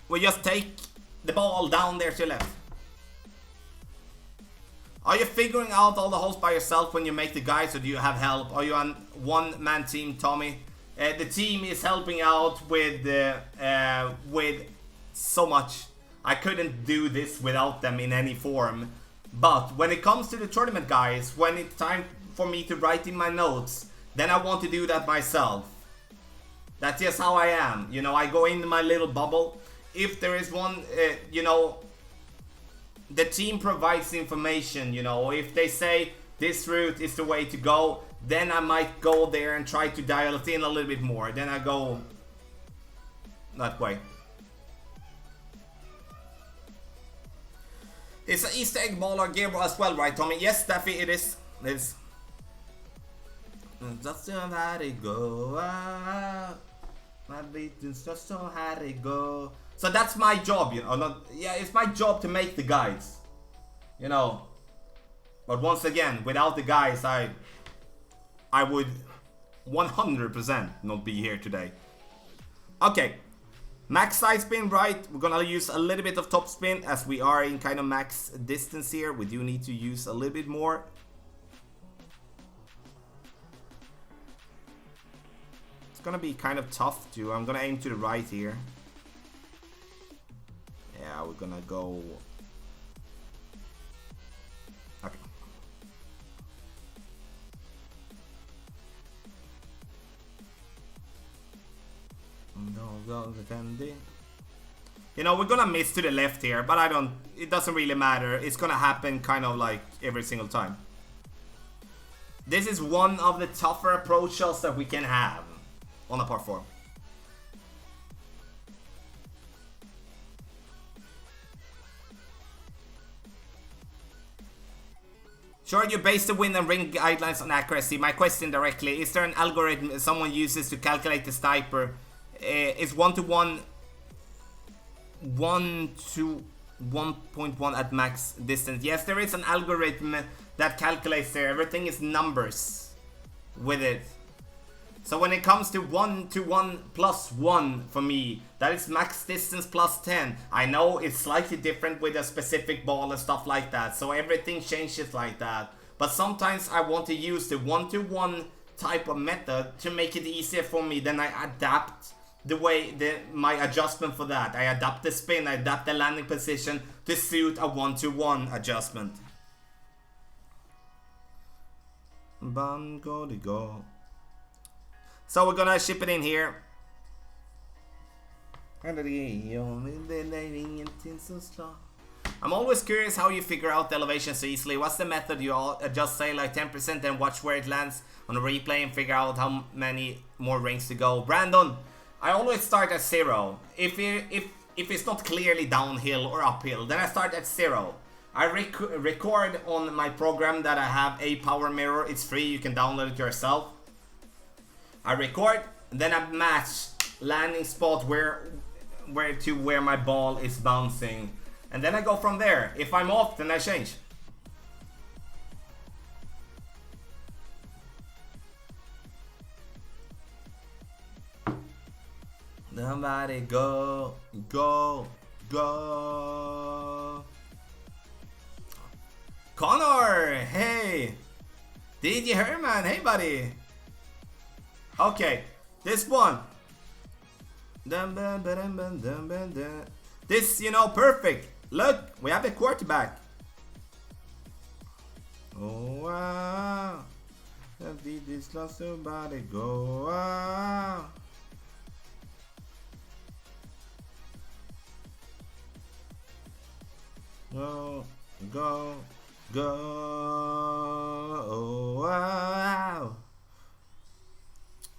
We just take the ball down there to left. Are you figuring out all the holes by yourself when you make the guides, or do you have help? Are you on one-man team, Tommy? The team is helping out with so much. I couldn't do this without them in any form. But when it comes to the tournament, guys, when it's time for me to write in my notes, then I want to do that myself. That's just how I am. You know, I go into my little bubble. If there is one, you know, the team provides information, you know. If they say this route is the way to go, then I might go there and try to dial it in a little bit more. Then I go that way. It's an Easter egg ball or gear ball as well, right, Tommy? Yes, Daffy, it is. It is. Just so how it go. My beatings just so how it go. So that's my job, you know. Not, yeah, it's my job to make the guides, you know. But once again, without the guys, I would 100% not be here today. Okay, max side spin, right? We're gonna use a little bit of top spin as we are in kind of max distance here. We do need to use a little bit more. It's gonna be kind of tough too. I'm gonna aim to the right here. Yeah, we're gonna go. Okay. You know, we're gonna miss to the left here, but it doesn't really matter. It's gonna happen kind of like every single time. This is one of the tougher approach shots that we can have on a par 4. Sure, you base the wind and ring guidelines on accuracy. My question directly, is there an algorithm someone uses to calculate the sniper? Is 1 to 1.1 at max distance? Yes, there is an algorithm that calculates there. Everything is numbers with it. So when it comes to 1 to 1 plus 1 for me, that is max distance plus 10. I know it's slightly different with a specific ball and stuff like that, so everything changes like that. But sometimes I want to use the 1 to 1 type of method to make it easier for me. Then I adapt the way my adjustment for that. I adapt the spin, I adapt the landing position to suit a 1 to 1 adjustment. Go. So we're gonna ship it in here. I'm always curious how you figure out the elevation so easily. What's the method? You all just say like 10% and watch where it lands on a replay and figure out how many more rings to go. Brandon, I always start at 0. If it's not clearly downhill or uphill, then I start at 0. I record on my program that I have a power mirror. It's free, you can download it yourself. I record, and then I match landing spot where my ball is bouncing, and then I go from there. If I'm off, then I change. Somebody go. Connor, hey. DJ Herman, hey buddy. Okay, this one. This, you know, perfect. Look, we have the quarterback. Oh wow. Did this lost somebody go wow. Go, go, go, oh, wow.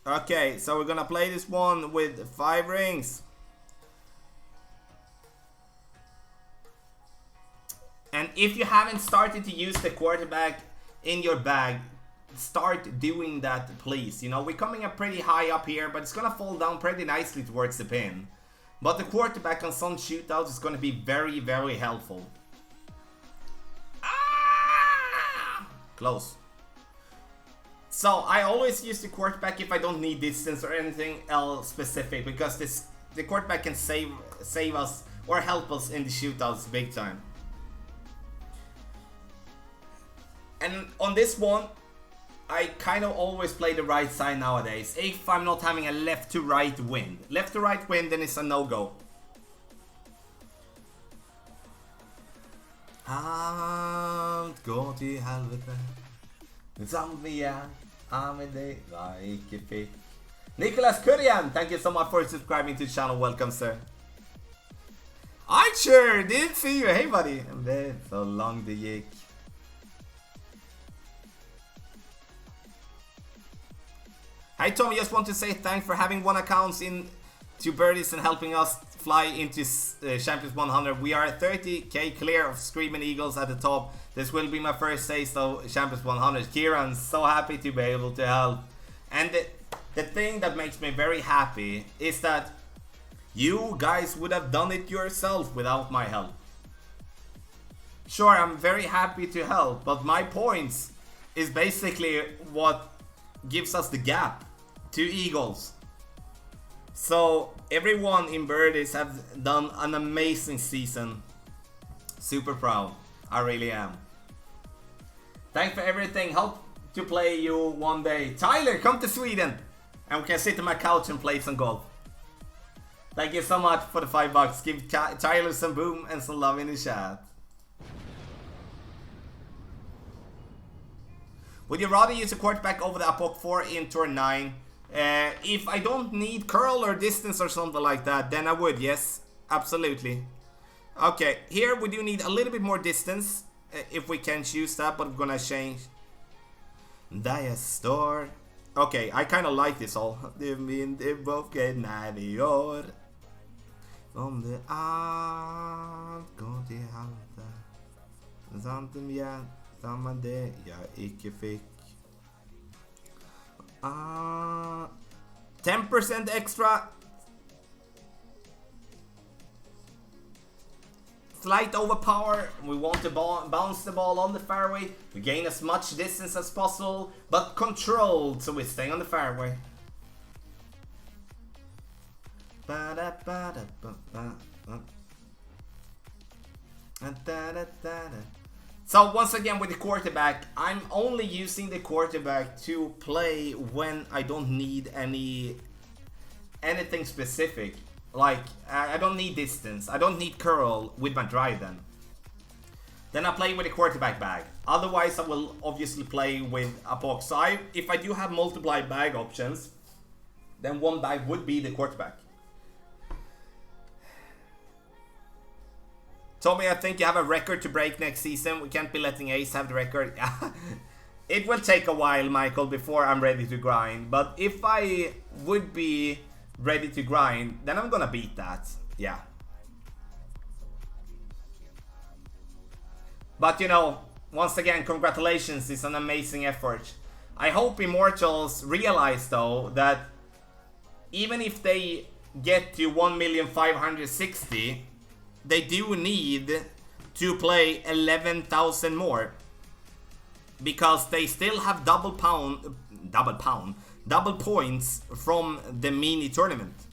Okay, so we're gonna play this one with 5 rings. And if you haven't started to use the quarterback in your bag, start doing that, please. You know, we're coming up pretty high up here, but it's gonna fall down pretty nicely towards the pin. But the quarterback on some shootouts is gonna be very, very helpful. Close. So I always use the quarterback if I don't need distance or anything else specific, because the quarterback can save us or help us in the shootouts big time. And on this one, I kind of always play the right side nowadays, if I'm not having a left to right wind. Left to right wind, then it's a no-go. Allt går till helvete. Som vi med dig var icke fick. Nicholas Kurian, thank you so much for subscribing to the channel. Welcome, sir. Archer, didn't see you. Hey, buddy. Det är så långt det gick. Hi, Tom. Just want to say thanks for having 1 account in 2 birdies and helping us fly into Champions 100. We are 30k clear of Screaming Eagles at the top. This will be my first taste of Champions 100. Kieran, so happy to be able to help. And the thing that makes me very happy is that you guys would have done it yourself without my help. Sure, I'm very happy to help, but my points is basically what gives us the gap to Eagles. So everyone in birdies have done an amazing season. Super proud. I really am. Thanks for everything. Hope to play you one day. Tyler, come to Sweden and we can sit on my couch and play some golf. Thank you so much for the $5. Give Tyler some boom and some love in the chat. Would you rather use a quarterback over the Apoc 4 in turn 9? If I don't need curl or distance or something like that, then I would, yes. Absolutely. Okay, here we do need a little bit more distance. If we can choose that, but I'm gonna change. Dia Store. Okay, I kind of like this all. Det both get 90 år. Om det allt går till halta. Samtidigt jag samma det jag icke fick. 10% extra. Slight overpower. We want to bounce the ball on the fairway. We gain as much distance as possible, but controlled, so we stay on the fairway. So once again with the quarterback, I'm only using the quarterback to play when I don't need anything specific. Like, I don't need distance, I don't need curl with my drive then. Then I play with the quarterback bag. Otherwise I will obviously play with a box. So if I do have multiple bag options, then one bag would be the quarterback. Tommy, I think you have a record to break next season. We can't be letting Ace have the record. It will take a while, Michael, before I'm ready to grind. But if I would be ready to grind, then I'm gonna beat that. Yeah. But you know, once again, congratulations. It's an amazing effort. I hope Immortals realize though that even if they get to 1,560,000, they do need to play 11,000 more, because they still have double points from the mini tournament.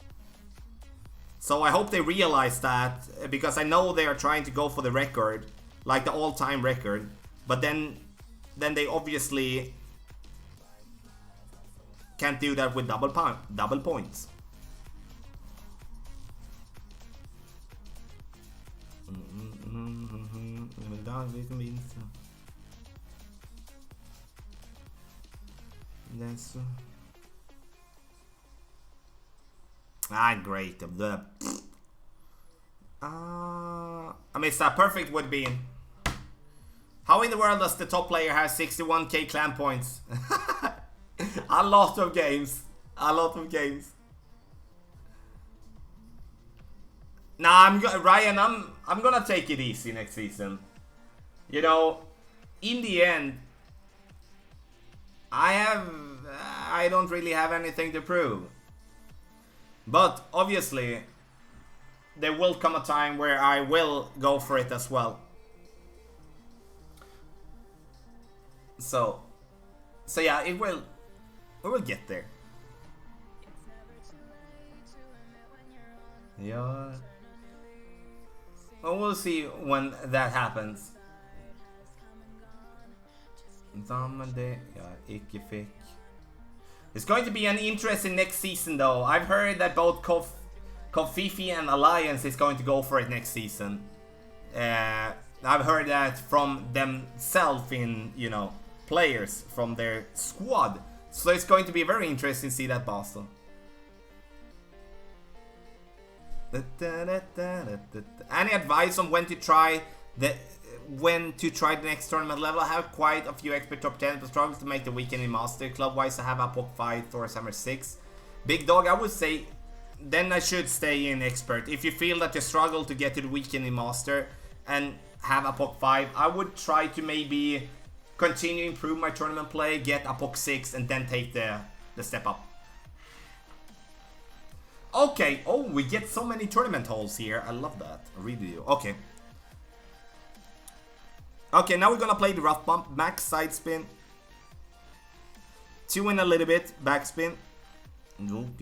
So I hope they realize that, because I know they are trying to go for the record, like the all-time record, but then they obviously can't do that with double points. That's great. I mean, it's perfect would be. How in the world does the top player have 61k clan points? A lot of games. A lot of games. Nah, Ryan, I'm gonna take it easy next season. You know, in the end, I don't really have anything to prove. But obviously, there will come a time where I will go for it as well. So yeah, we will get there. Yeah. Well, we'll see when that happens. It's going to be an interesting next season though. I've heard that both Kofifi and Alliance is going to go for it next season. I've heard that from themselves in, you know, players from their squad. So it's going to be very interesting to see that battle. Any advice on when to try the next tournament level? I have quite a few expert top 10 but struggle to make the weekend in Master. Club wise I have a Pok 5, Thor's Hammer 6. Big Dog, I would say then I should stay in expert. If you feel that you struggle to get to the weekend in Master and have a Pok 5, I would try to maybe continue improve my tournament play, get a Pok 6 and then take the step up. Okay, oh, we get so many tournament holes here. I love that. I really do. Okay. Okay, now we're gonna play the rough bump. Max side spin. 2 in a little bit. Backspin. I'm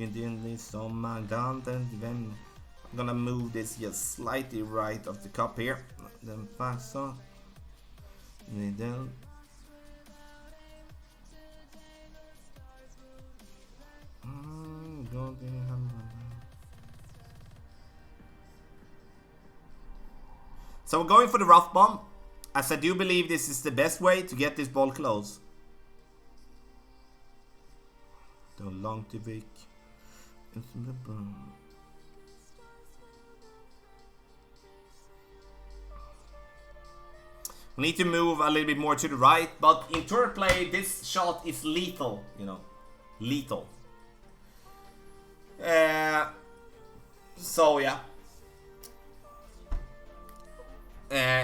gonna move this just slightly right of the cup here. Then pass on. Middle. So we're going for the rough bump, as I do believe this is the best way to get this ball close. Too long to bake. We need to move a little bit more to the right, but in tour play this shot is lethal, you know, lethal. So yeah.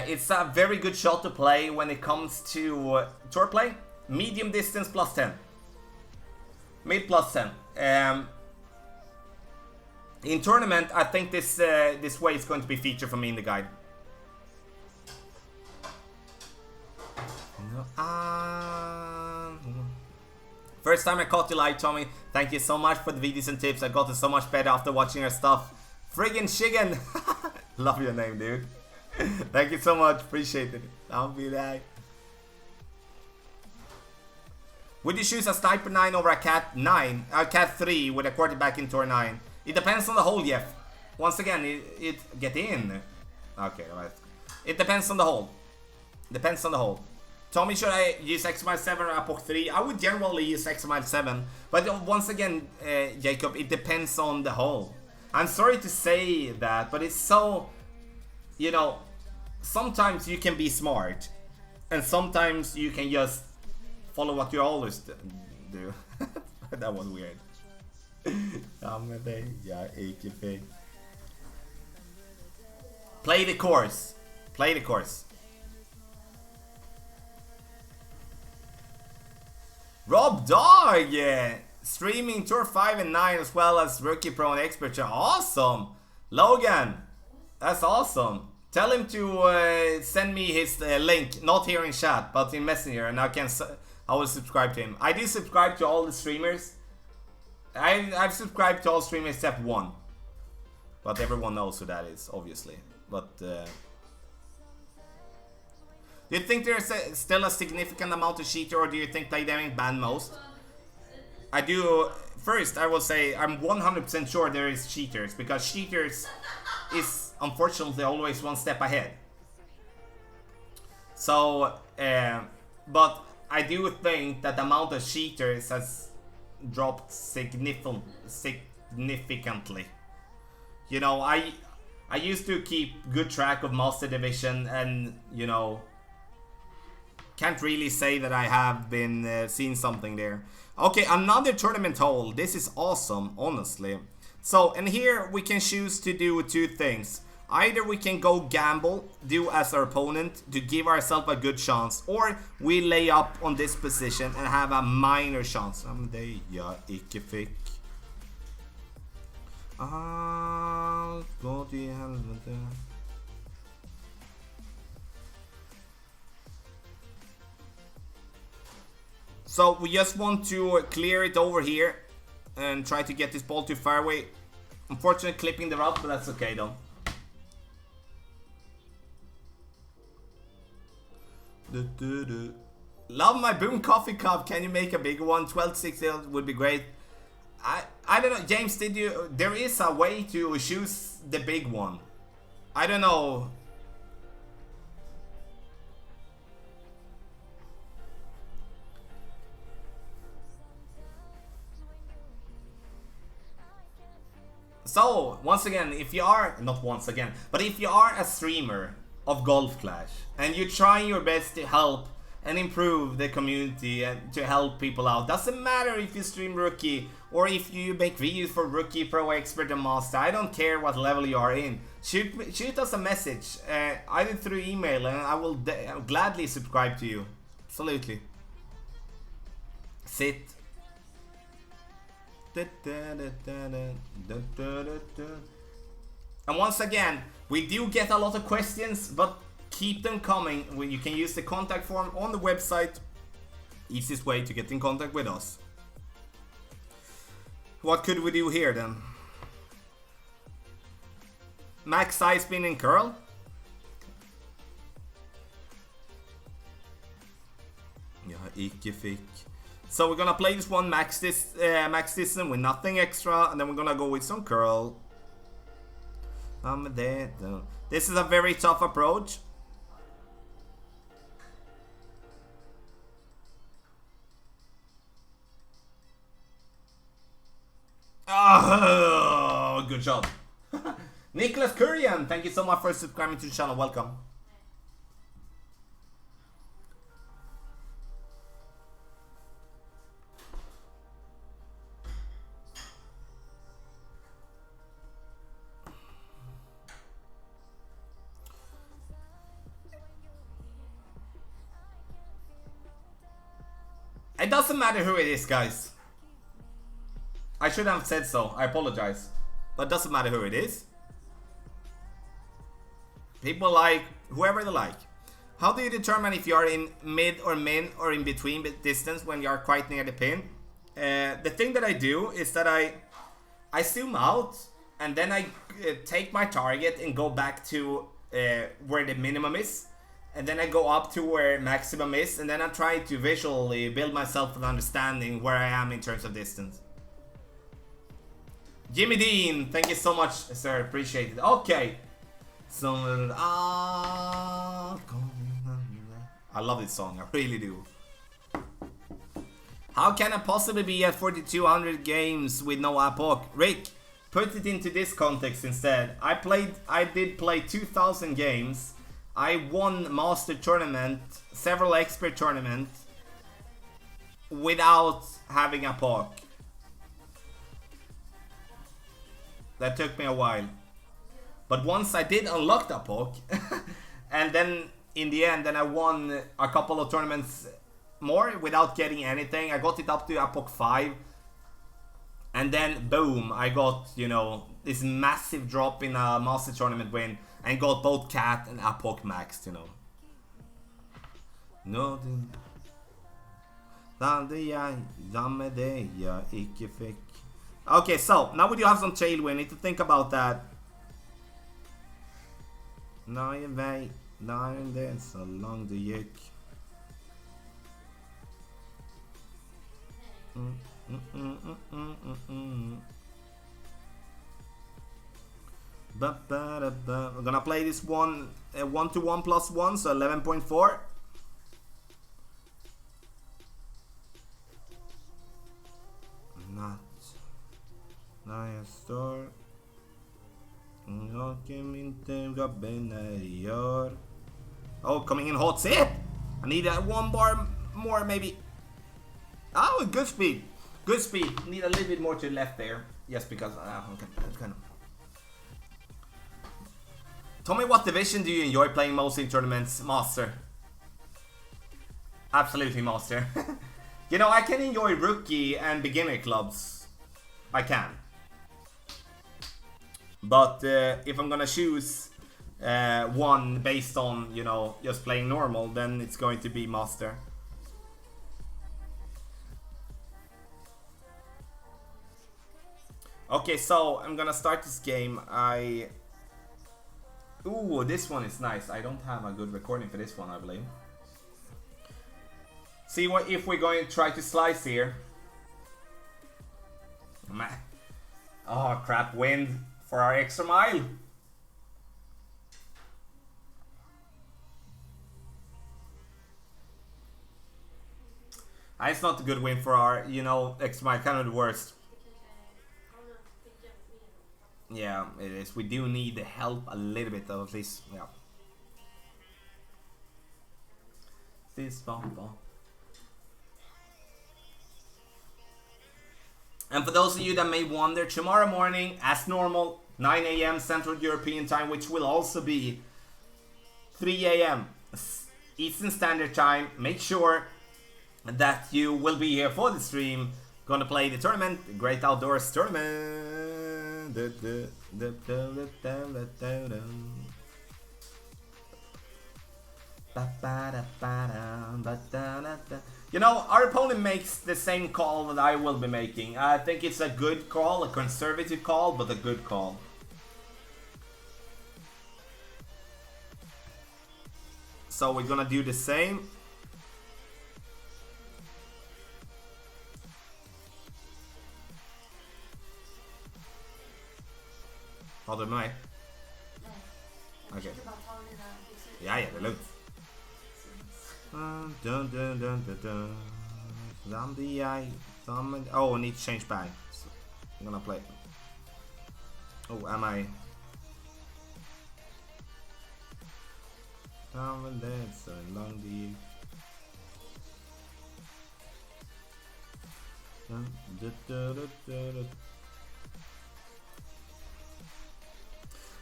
It's a very good shot to play when it comes to tour play. Medium distance plus 10. Mid plus 10. In tournament, I think this way is going to be featured for me in the guide. First time I caught you live, Tommy. Thank you so much for the videos and tips. I got it so much better after watching your stuff. Friggin' Shigan. Love your name, dude. Thank you so much, appreciate it. I'll be there. Would you choose a Sniper 9 over a Cat 9? A Cat 3 with a quarterback in Tour 9? It depends on the hole, Jeff. Once again, it get in. Okay, right. It depends on the hole. Depends on the hole. Tommy, should I use XMile 7 or Apoc 3? I would generally use XMile 7. But once again, Jacob, it depends on the hole. I'm sorry to say that, but it's so... You know, sometimes you can be smart, and sometimes you can just follow what you always do. That was weird. Play the course. Play the course. Rob Dog, yeah. Streaming Tour 5 and 9 as well as Rookie Pro and Expert. Awesome. Logan. That's awesome. Tell him to send me his link, not here in chat, but in Messenger, and I will subscribe to him. I do subscribe to all the streamers. I've subscribed to all streamers except one, but everyone knows who that is, obviously. But do you think there's still a significant amount of cheater, or do you think Playdemic banned most? I do. First, I will say I'm 100% sure there is cheaters, because cheaters is unfortunately always one step ahead. So, but I do think that the amount of cheaters has dropped significantly. You know, I used to keep good track of Master Division, and you know, can't really say that I have been seeing something there. Okay, another tournament hole. This is awesome, honestly. So, and here we can choose to do two things. Either we can go gamble, do as our opponent to give ourselves a good chance, or we lay up on this position and have a minor chance. Someday, ja, ikke fikk. Gå til helvete. So we just want to clear it over here and try to get this ball to fairway. Unfortunately, clipping the route, but that's okay though. Love my Boom coffee cup. Can you make a bigger one? 1260 would be great. I don't know, James. Did you? There is a way to choose the big one. I don't know. So, once again, if you are, not once again, but if you are a streamer of Golf Clash and you're trying your best to help and improve the community and to help people out, doesn't matter if you stream Rookie or if you make videos for Rookie, Pro, Expert and Master, I don't care what level you are in. Shoot us a message, either through email, and I will gladly subscribe to you. Absolutely. Sit. And once again, we do get a lot of questions, but keep them coming. You can use the contact form on the website. Easiest way to get in contact with us. What could we do here then? Max side spin and curl. Ja, ikke fikk. So we're gonna play this one max distance with nothing extra, and then we're gonna go with some curl. This is a very tough approach. Oh, good job. Nicholas Kurian, thank you so much for subscribing to the channel. Welcome. It doesn't matter who it is, guys. I should have said so. I apologize. But it doesn't matter who it is. People like whoever they like. How do you determine if you are in mid or min or in between distance when you are quite near the pin? The thing that I do is that I zoom out and then I take my target and go back to where the minimum is. And then I go up to where maximum is, and then I try to visually build myself an understanding where I am in terms of distance. Jimmy Dean, thank you so much, sir. Appreciate it. Okay. So, I love this song. I really do. How can I possibly be at 4,200 games with no APOC? Rick, put it into this context instead. I did play 2,000 games. I won Master Tournament, several Expert Tournaments, without having a POC. That took me a while. But once I did unlock the POC, and then in the end, then I won a couple of tournaments more without getting anything. I got it up to APOC 5. And then, boom, I got, you know, this massive drop in a Master Tournament win. And got both Cat and APOC maxed, you know. Nothing. Okay, so now we do have some tailwind. Need to think about that. Now you wait. Now and then so long the yick. We're gonna play this one 1-1 plus 1, so 11.4. När jag står naken inte gubben när jag gör. Oh, coming in hot. See? I need one bar more maybe. Oh, good speed. Good speed. Need a little bit more to the left there. Yes, because okay, that's kind of. Tell me, what division do you enjoy playing most in tournaments? Master. Absolutely master. You know, I can enjoy rookie and beginner clubs. I can. But if I'm gonna choose one based on, you know, just playing normal, then it's going to be master. Okay, so I'm gonna start this game. Ooh, this one is nice. I don't have a good recording for this one, I believe. See what if we're going to try to slice here. Oh crap, wind for our extra mile. It's not a good win for our, you know, extra mile, kind of the worst. Yeah, it is. We do need the help a little bit, though, at least. Yeah. This ball. And for those of you that may wonder, tomorrow morning, as normal, 9 AM Central European Time, which will also be 3 AM Eastern Standard Time. Make sure that you will be here for the stream. Gonna play the tournament, the Great Outdoors Tournament. You know, our opponent makes the same call that I will be making. I think it's a good call, a conservative call, but a good call. So we're gonna do the same. Har du med mig? Okej. Okay. Ja, det är lugnt. Oh, I need to change back. So I'm gonna play. Oh, am I? So long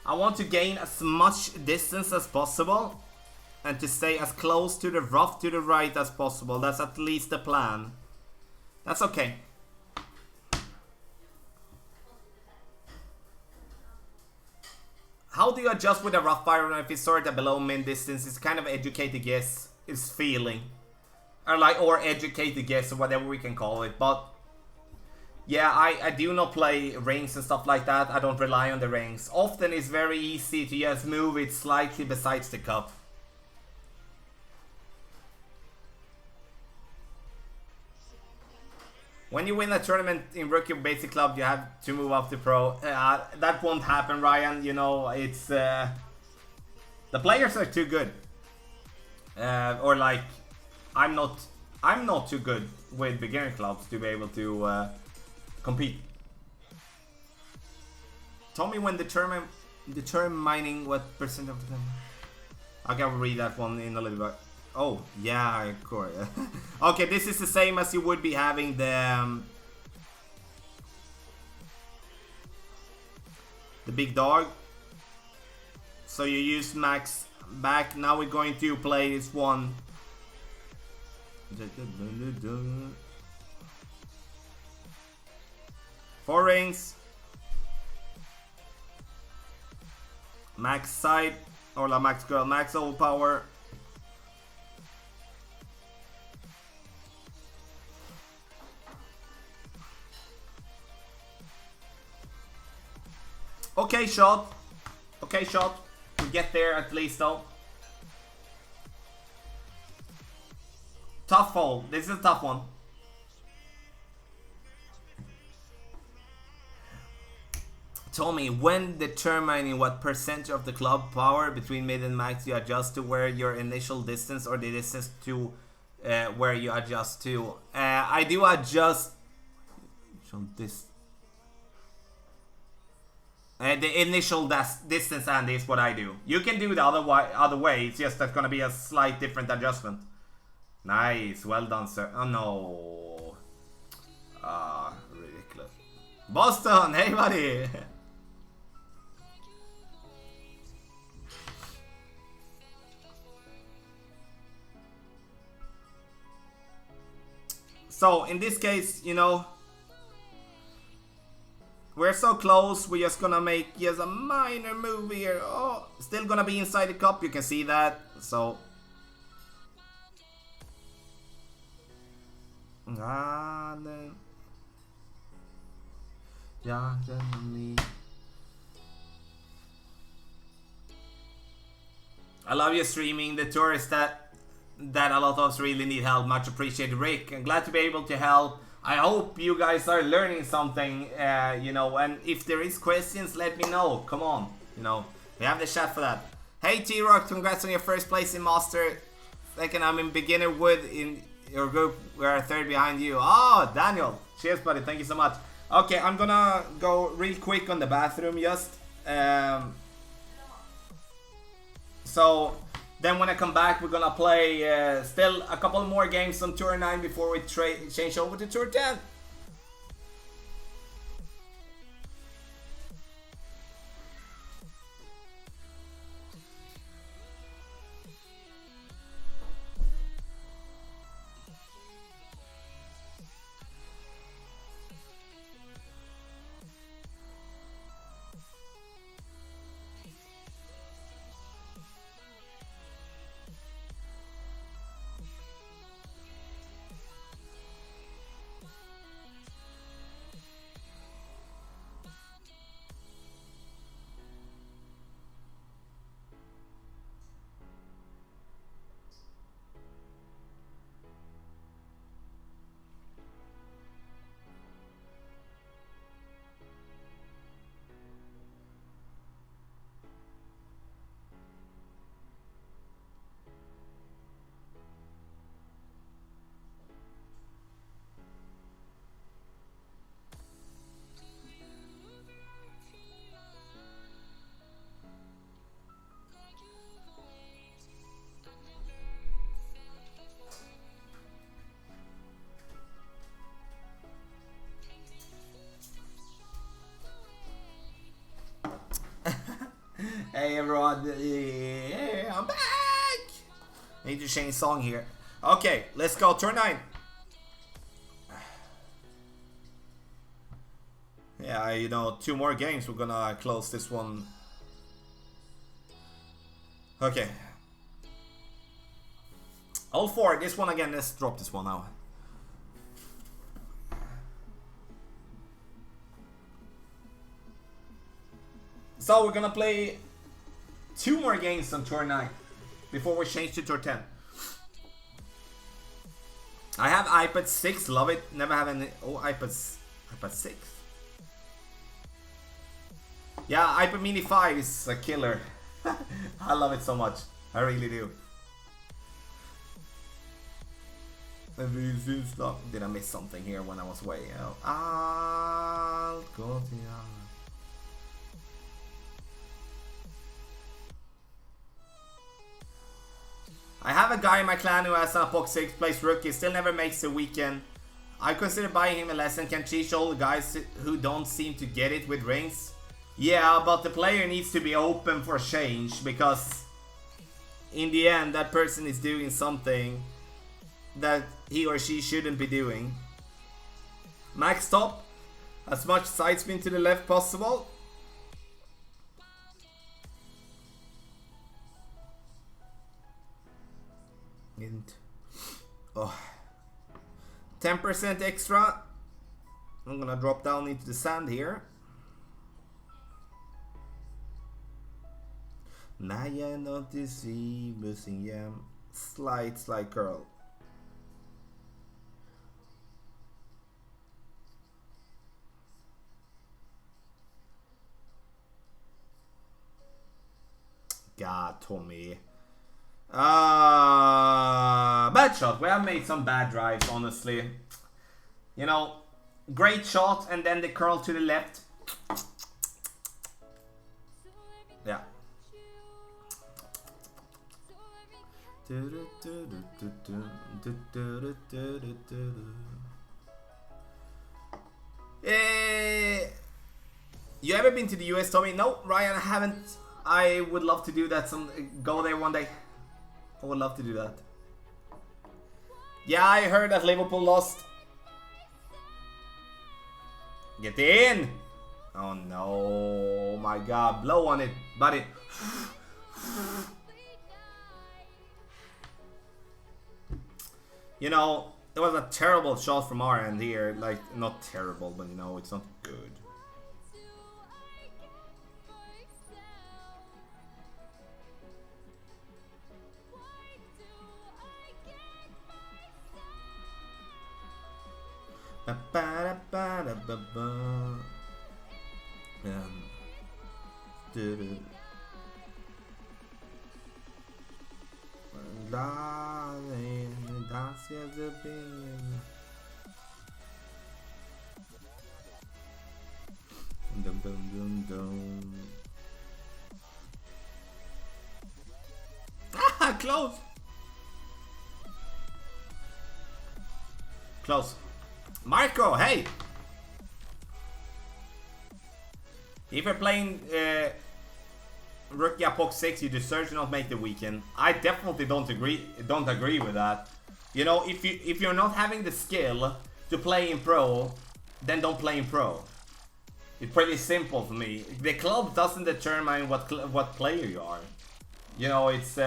I want to gain as much distance as possible and to stay as close to the rough to the right as possible. That's at least the plan. That's okay. How do you adjust with a rough fire if it's sort of below min distance? It's kind of educated guess. It's feeling. Or educated guess, or whatever we can call it. But yeah, I do not play rings and stuff like that. I don't rely on the rings. Often it's very easy to just move it slightly besides the cup. When you win a tournament in Rookie Basic Club, you have to move up to Pro. That won't happen, Ryan. You know, it's... the players are too good. Or like, I'm not too good with beginner clubs to be able to compete. Tell me when determining what percent of the time. I can read that one in a little bit. Oh, yeah, of course. Okay, this is the same as you would be having the big dog. So you use max back. Now we're going to play this one. Four rings. Max side. Or la max girl. Max overpower. Okay, shot. Okay, shot. We get there at least, though. Tough hole. This is a tough one. Tommy, when determining what percentage of the club power between mid and max you adjust to where your initial distance or the distance to where you adjust to? I do adjust this. The initial distance, Andy, is what I do. You can do the other way. It's just that's gonna be a slight different adjustment. Nice, well done, sir. Oh no. Ridiculous. Boston, hey buddy. So in this case, you know, we're so close. We're just gonna make just a minor move here. Oh, still gonna be inside the cup. You can see that. So I love you streaming. The tourist that a lot of us really need help. Much appreciated, Rick. I'm glad to be able to help. I hope you guys are learning something, you know, and if there is questions, let me know. Come on, you know, we have the chat for that. Hey T-Rock, congrats on your first place in Master. Second, I'm in Beginner Wood in your group. We're third behind you. Oh, Daniel. Cheers, buddy. Thank you so much. Okay, I'm gonna go real quick on the bathroom just. So then when I come back, we're gonna play still a couple more games on Tour 9 before we change over to Tour 10. Hey everyone, yeah, I'm back! I need to change song here. Okay, let's go, Tour 9. Yeah, you know, 2 more games, we're gonna close this one. Okay. All 4, this one again, let's drop this one now. So we're gonna play 2 more games on Tour 9 before we change to Tour 10. I have iPad 6, love it. Never have any. Oh, iPad 6. Yeah, iPad Mini 5 is a killer. I love it so much. I really do. Did I miss something here when I was away? Oh, I'll go to I have a guy in my clan who has an Apoc 6, plays rookie, still never makes the weekend. I consider buying him a lesson, can teach all the guys who don't seem to get it with rings. Yeah, but the player needs to be open for change, because in the end that person is doing something that he or she shouldn't be doing. Max top, as much side spin to the left possible. Oh. 10% extra. I'm gonna drop down into the sand here. Naya not to see bussing yam. Slide curl. God, Tommy. Bad shot. We have made some bad drives, honestly. You know, great shot and then the curl to the left. Yeah. You ever been to the US, Tommy? No, Ryan, I haven't. I would love to do that. Go there one day. I would love to do that. Yeah, I heard that Liverpool lost. Get in! Oh no, my God, blow on it, buddy. You know, it was a terrible shot from our end here. Like, not terrible, but you know, it's not good. Ah, close. Close. Marco, hey. If you're playing Rookie Apoc 6, you deserve to not make the weekend. I definitely don't agree with that. You know, if you're not having the skill to play in pro, then don't play in pro. It's pretty simple for me. The club doesn't determine what player you are. You know, it's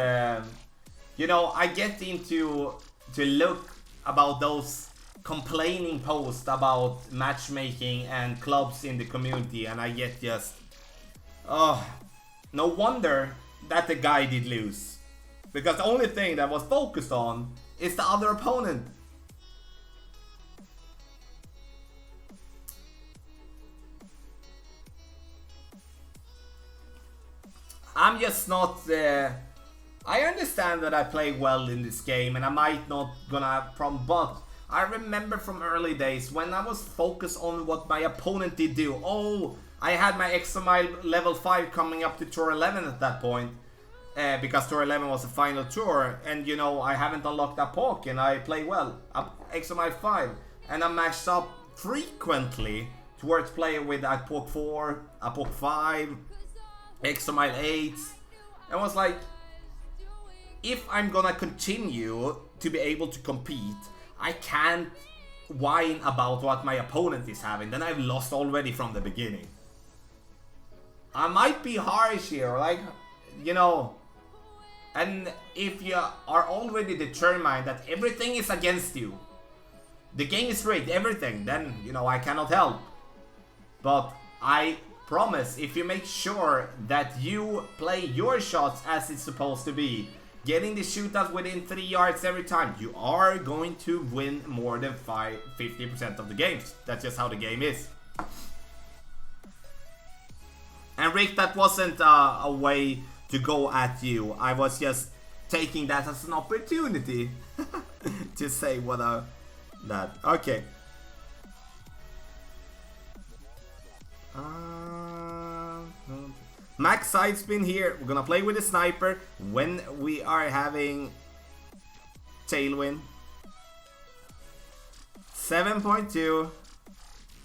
you know, I get into to look about those complaining posts about matchmaking and clubs in the community, and I get just, oh, no wonder that the guy did lose, because the only thing that was focused on is the other opponent. I'm just not. I understand that I play well in this game, and I might not gonna have problem, but I remember from early days when I was focused on what my opponent did do. Oh, I had my extra mile level 5 coming up to tour 11 at that point, because tour 11 was the final tour, and you know, I haven't unlocked that POC and I play well up extra mile 5, and I matched up frequently towards playing with a POC 4, a POC 5, extra mile 8, and was like, if I'm gonna continue to be able to compete, I can't whine about what my opponent is having, then I've lost already from the beginning. I might be harsh here, like, you know, and if you are already determined that everything is against you, the game is rigged, everything, then, you know, I cannot help. But I promise, if you make sure that you play your shots as it's supposed to be, getting the shootout within 3 yards every time, you are going to win more than 50% of the games. That's just how the game is. And Rick, that wasn't a way to go at you. I was just taking that as an opportunity to say what that. Okay. Max side spin here. We're gonna play with the sniper when we are having tailwind. 7.2.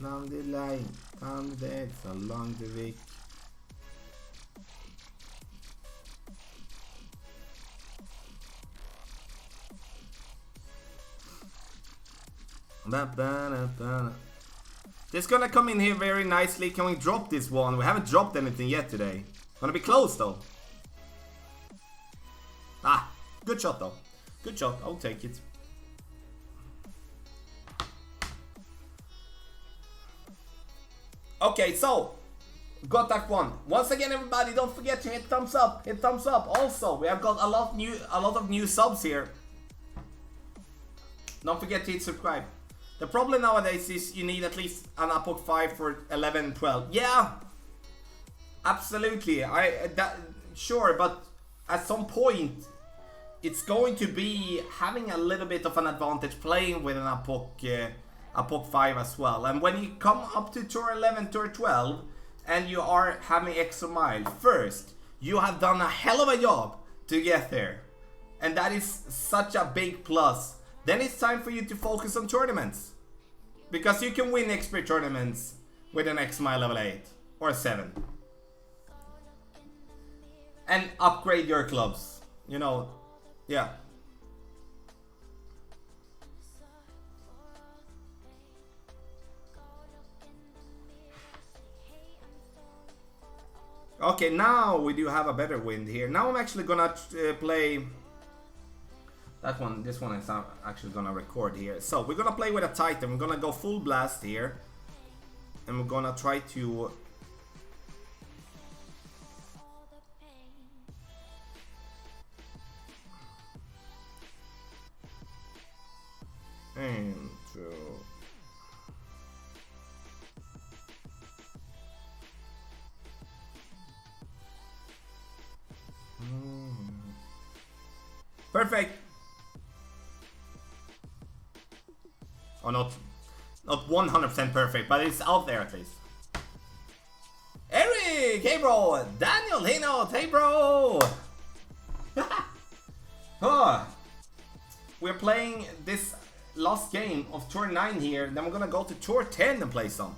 Down the line. Down there. So along the week. This gonna come in here very nicely. Can we drop this one? We haven't dropped anything yet today. Gonna be close though. Ah, good shot though. Good shot, I'll take it. Okay, so got that one. Once again, everybody, don't forget to hit thumbs up. Hit thumbs up. Also, we have got a lot of new subs here. Don't forget to hit subscribe. The problem nowadays is you need at least an Apoc 5 for 11, 12. Yeah, absolutely. Sure, but at some point it's going to be having a little bit of an advantage playing with an Apok 5 as well. And when you come up to Tour 11, Tour 12, and you are having extra mile, first, you have done a hell of a job to get there. And that is such a big plus. Then it's time for you to focus on tournaments. Because you can win XP tournaments with an X mile level 8 or 7. And upgrade your clubs. You know, yeah. Okay, now we do have a better wind here. Now I'm actually gonna play that one. This one is actually gonna record here. So we're gonna play with a Titan. We're gonna go full blast here, and we're gonna try to perfect. Oh, not 100% perfect, but it's out there at least. Eric, hey bro. Daniel, hey no, hey bro. Oh, we're playing this last game of Tour 9 here. Then we're gonna go to Tour 10 and play some.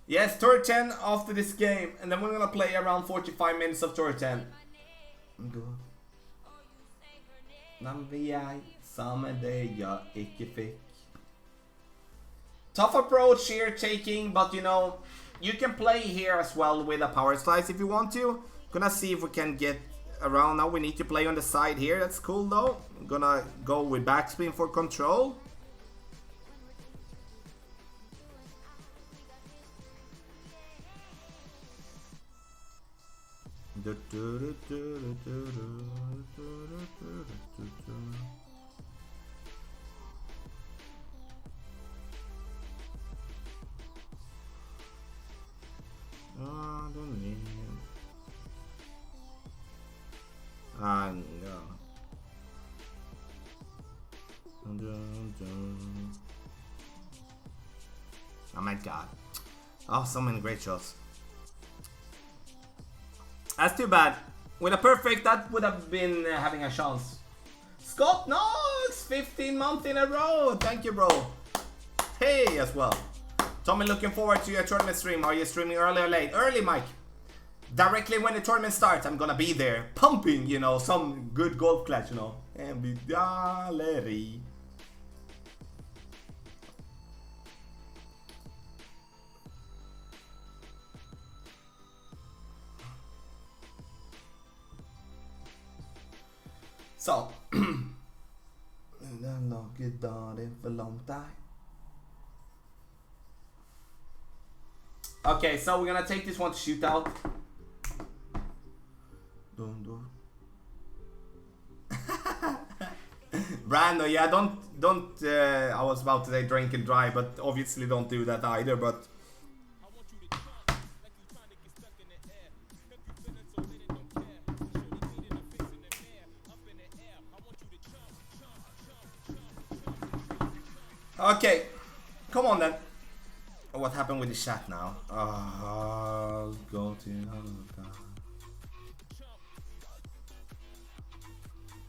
Yes, Tour 10 after this game, and then we're gonna play around 45 minutes of Tour 10. Tough approach here taking, but you know, you can play here as well with a power slice if you want to. Gonna see if we can get around. Now we need to play on the side here. That's cool though. I'm gonna go with backspin for control. I don't need no. Oh my god. Oh, so many great shots. That's too bad. With a perfect, that would have been having a chance. Scott Knox, 15 months in a row. Thank you, bro. Hey, as well. Tommy, looking forward to your tournament stream. Are you streaming early or late? Early, Mike. Directly when the tournament starts, I'm gonna be there, pumping, you know, some good golf clash, you know. And be gallery. Så. Den laget dagen för långt där. Okay, so we're gonna take this one to shootout. Brando, yeah, don't. I was about to say drink and drive, but obviously don't do that either. But okay, come on then. What happened with the chat now? I'll go to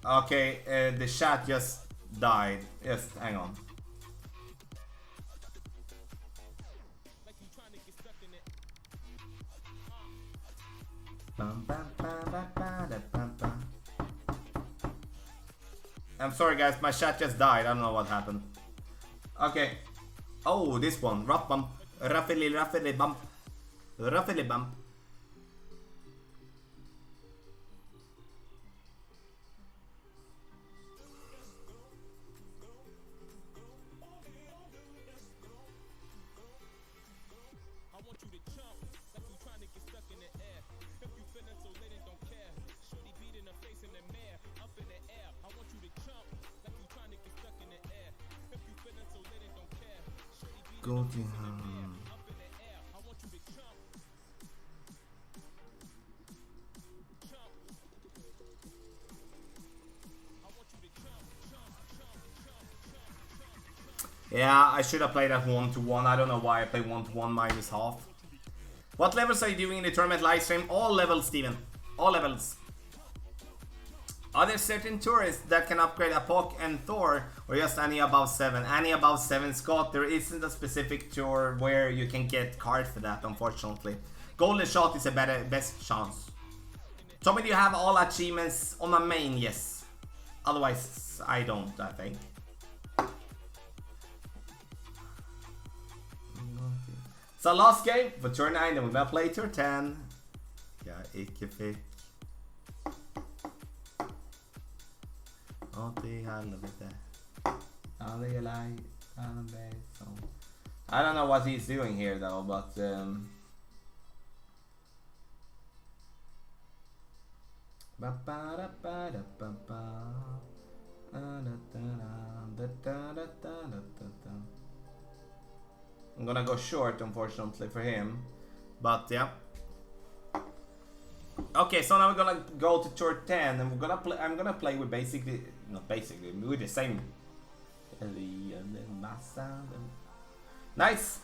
okay, the chat just died. Just hang on. I'm sorry guys, my chat just died. I don't know what happened. Okay. Oh, this one. Rough bump. Ruffly bump. Ruffly bump. go to Yeah, I should have played at 1-1. I don't know why I played 1-1 minus half. What levels are you doing in the tournament live stream? All levels, Steven. All levels. Are there certain tourists that can upgrade Apok and Thor, or just any above 7? Any above 7, Scott. There isn't a specific tour where you can get cards for that, unfortunately. Golden Shot is a best chance. Tommy, do you have all achievements on my main? Yes. Otherwise, I don't, I think. So last game for turn 9, then we're gonna play turn 10. Yeah, ikke fikk. I don't know what he's doing here though, but I'm gonna go short, unfortunately for him, but yeah. Okay, so now we're gonna go to turn 10, and we're gonna play. I'm gonna play with basically, not basically, with the same. Nice.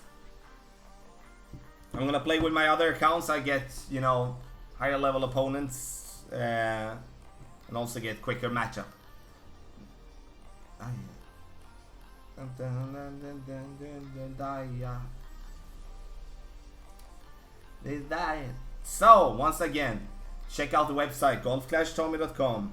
I'm gonna play with my other accounts. I get, you know, higher level opponents, and also get quicker matchup. So once again, check out the website golfclashtommy.com.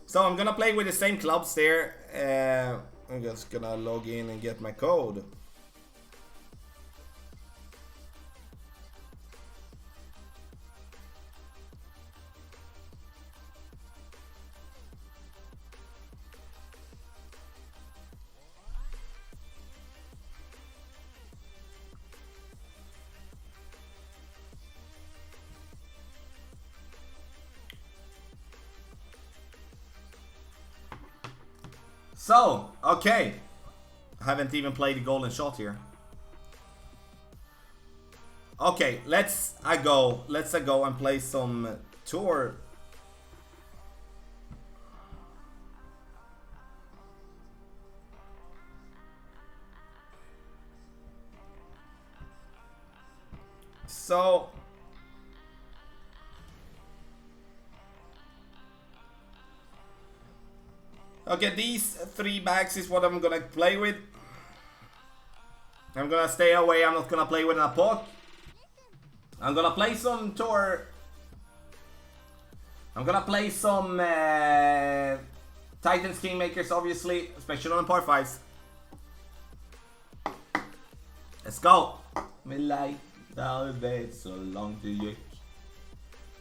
So I'm gonna play with the same clubs there. I'm just gonna log in and get my code. So, okay. I haven't even played the golden shot here. Okay, let's go and play some tour. So okay, these 3 bags is what I'm gonna play with. I'm gonna stay away, I'm not gonna play with an Apok. I'm gonna play some tour. I'm gonna play some Titans Kingmakers, obviously, especially on par 5s. Let's go. Me like the bed so long to you.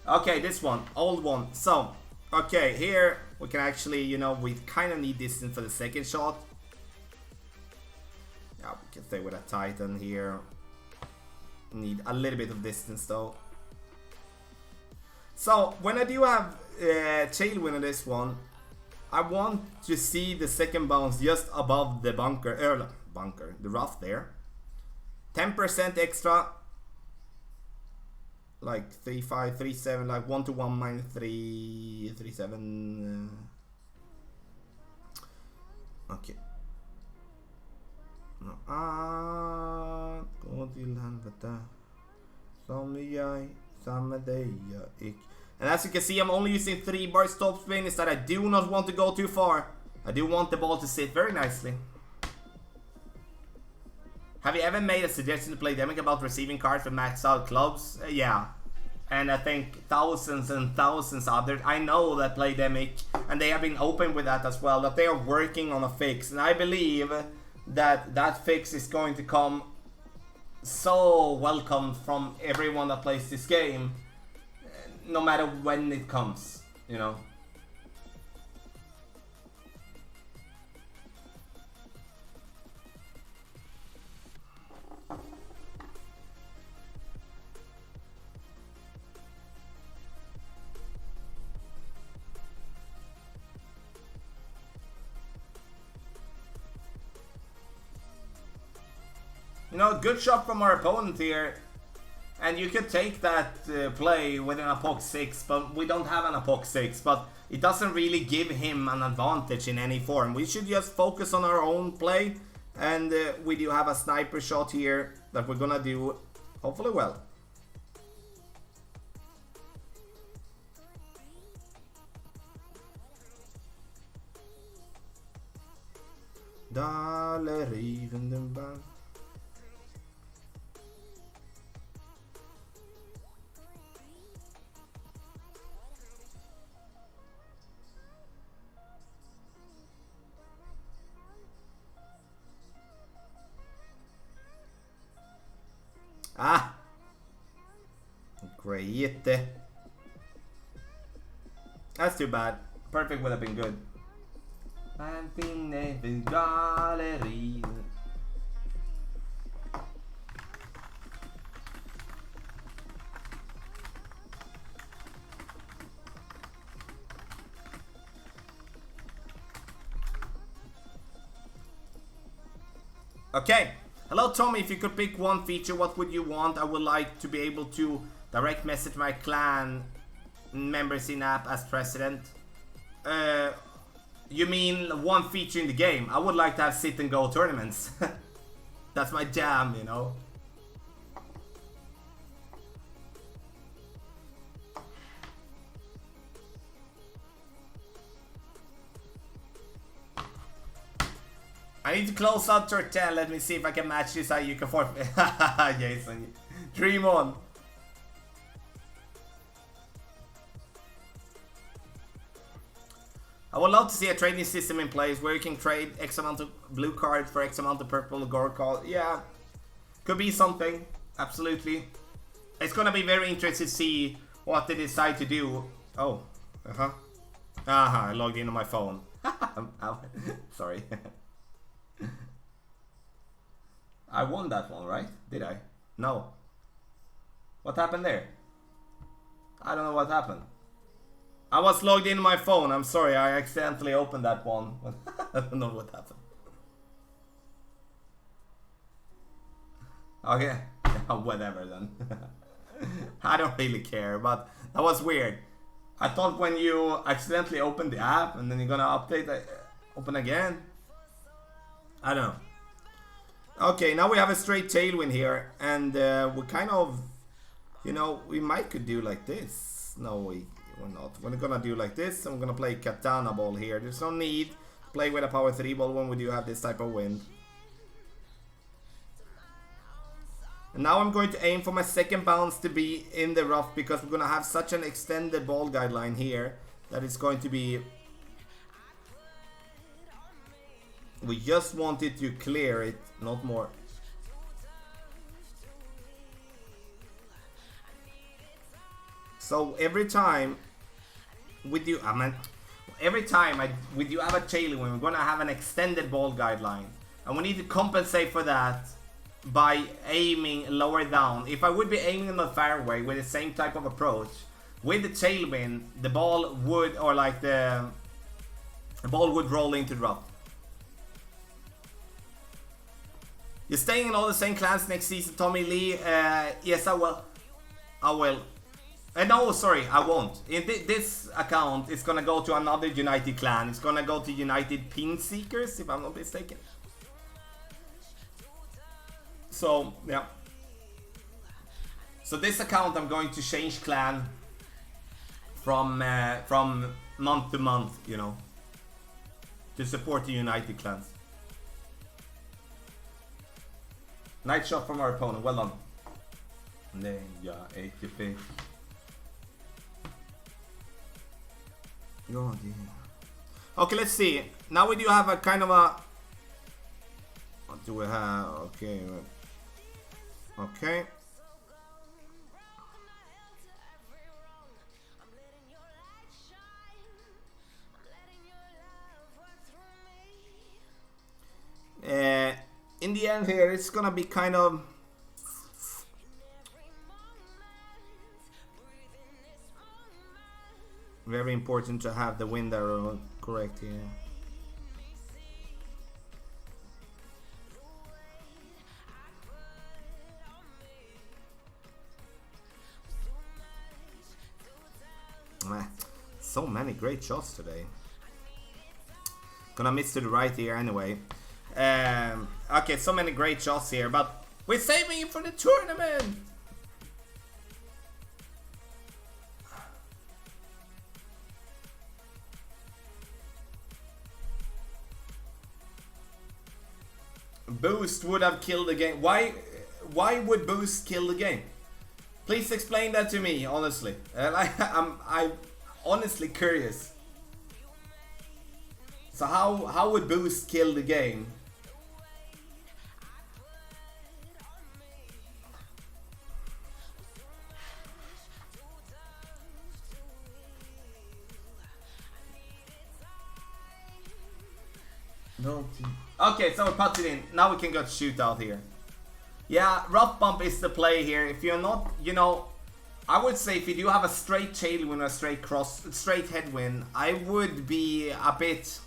Okay, this one, old one. So, okay, here we can actually, you know, we kind of need distance for the second shot. Yeah, we can stay with a Titan here. Need a little bit of distance though. So when I do have tailwind on this one, I want to see the second bounce just above the bunker, the rough there. 10% extra, like 3-5, 3-7, like 1-1 minus 3, 3-7. Okay. Gå till helvete. Som jag, samma dig jag gick. And as you can see, I'm only using 3 bar stop spin, is that I do not want to go too far. I do want the ball to sit very nicely. Have you ever made a suggestion to play Demic about receiving cards from maxed out clubs? Yeah. And I think thousands and thousands others I know that play Demic, and they have been open with that as well, that they are working on a fix. And I believe that that fix is going to come so welcome from everyone that plays this game, no matter when it comes, you know. You know, good shot from our opponent here. And you could take that play with an Apoc 6, but we don't have an Apoc 6. But it doesn't really give him an advantage in any form. We should just focus on our own play. And we do have a sniper shot here that we're gonna do hopefully well. Ah! Great. That's too bad. Perfect would have been good. Okay. Hello Tommy, if you could pick one feature, what would you want? I would like to be able to direct message my clan members in app as president. You mean one feature in the game? I would like to have sit and go tournaments. That's my jam, you know. I need to close out turn 10. Let me see if I can match this. You can forfeit. Jason, dream on. I would love to see a trading system in place where you can trade X amount of blue cards for X amount of purple gold cards. Yeah, could be something. Absolutely. It's gonna be very interesting to see what they decide to do. Oh, I logged in on my phone. Sorry. I won that one, right? Did I? No. What happened there? I don't know what happened. I was logged in on my phone. I'm sorry, I accidentally opened that one. I don't know what happened. Okay, whatever then. I don't really care, but that was weird. I thought when you accidentally open the app and then you're gonna update it, open again. I don't know. Okay, now we have a straight tailwind here, and we kind of, you know, we might could do like this. No, we're not. We're gonna do like this, and we're gonna play Katana ball here. There's no need to play with a power 3 ball when we do have this type of wind. And now I'm going to aim for my second bounce to be in the rough, because we're gonna have such an extended ball guideline here that it's going to be. We just wanted to clear it, not more. So every time we do, every time we do have a tailwind, we're gonna have an extended ball guideline, and we need to compensate for that by aiming lower down. If I would be aiming in the fairway with the same type of approach, with the tailwind, the ball would, or like the ball would roll into the rough. You're staying in all the same clans next season, Tommy Lee? Yes, I will. I will. No, sorry, I won't. In this account, it's gonna go to another United clan. It's gonna go to United Pin Seekers, if I'm not mistaken. So, yeah. So this account, I'm going to change clan from month to month, you know, to support the United clans. Nice shot from our opponent, well done. Yeah, 80p. God, yeah. Okay, let's see. Now we do have a kind of a. What do we have? Okay. Okay. In the end here, it's gonna be kind of very important to have the wind arrow correct here. man. So many great shots today. Gonna miss to the right here anyway. Okay, so many great shots here, but we're saving it for the tournament! Boost would have killed the game. Why would Boost kill the game? Please explain that to me, honestly. I'm honestly curious. So how would Boost kill the game? No. Okay, so we put it in. Now we can go to shootout here. Yeah, rough bump is the play here. If you're not, you know, I would say if you do have a straight tailwind or a straight headwind, I would be a bit,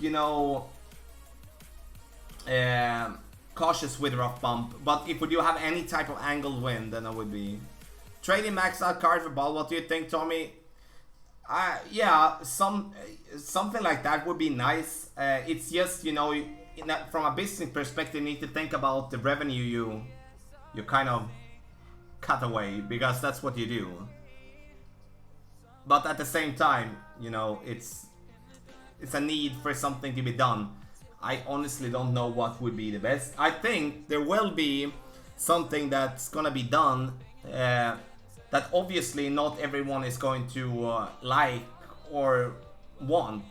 you know, cautious with rough bump. But if we do have any type of angled wind, then I would be trading max out card for ball. What do you think, Tommy? Yeah, something like that would be nice. It's just, you know, from a business perspective, you need to think about the revenue you kind of cut away, because that's what you do. But at the same time, you know, it's a need for something to be done. I honestly don't know what would be the best. I think there will be something that's gonna be done that obviously not everyone is going to like or want,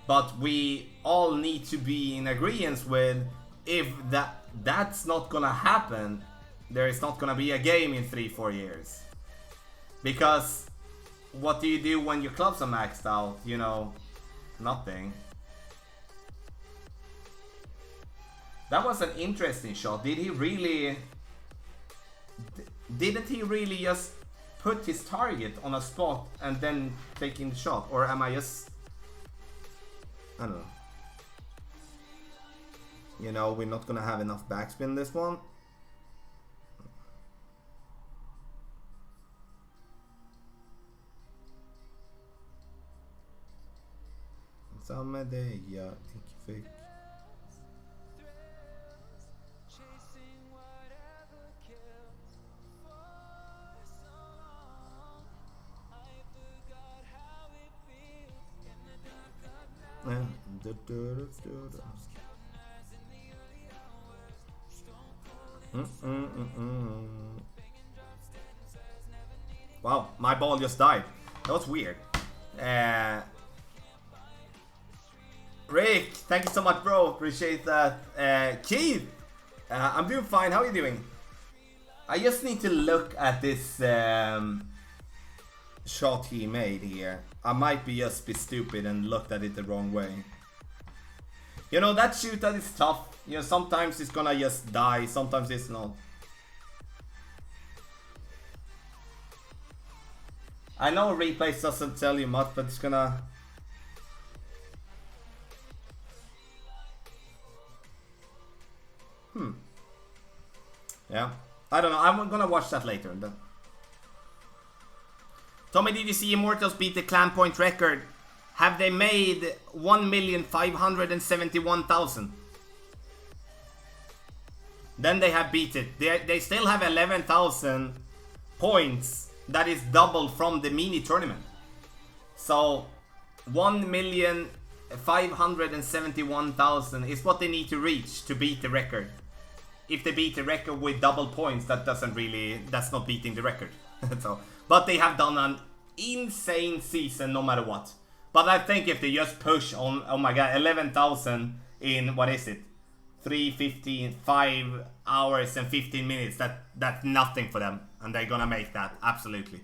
but we all need to be in agreement with. If that's not gonna happen, there is not gonna be a game in 3-4 years. Because what do you do when your clubs are maxed out? You know, nothing. That was an interesting shot. Did he really... Didn't he really just put his target on a spot and then taking the shot? Or am I just... I don't know. You know, we're not gonna have enough backspin this one. Samma day, ja, inte fick. Wow, my ball just died. That was weird. Rick, thank you so much, bro. Appreciate that. Keith, I'm doing fine. How are you doing? I just need to look at this shot he made here. I might be just be stupid and looked at it the wrong way. You know, that shootout is tough. You know, sometimes it's gonna just die, sometimes it's not. I know replays doesn't tell you much, but it's gonna... Yeah, I don't know. I'm gonna watch that later. Then. Tommy, did you see Immortals beat the clan point record? Have they made 1,571,000? Then they have beat it. They still have 11,000 points. That is double from the mini tournament. So 1,571,000 is what they need to reach to beat the record. If they beat the record with double points, that doesn't really, that's not beating the record. So, but they have done an insane season no matter what. But I think if they just push on, oh my god, 11,000 in, what is it? 5 hours and 15 minutes, that's nothing for them. And they're gonna make that, absolutely.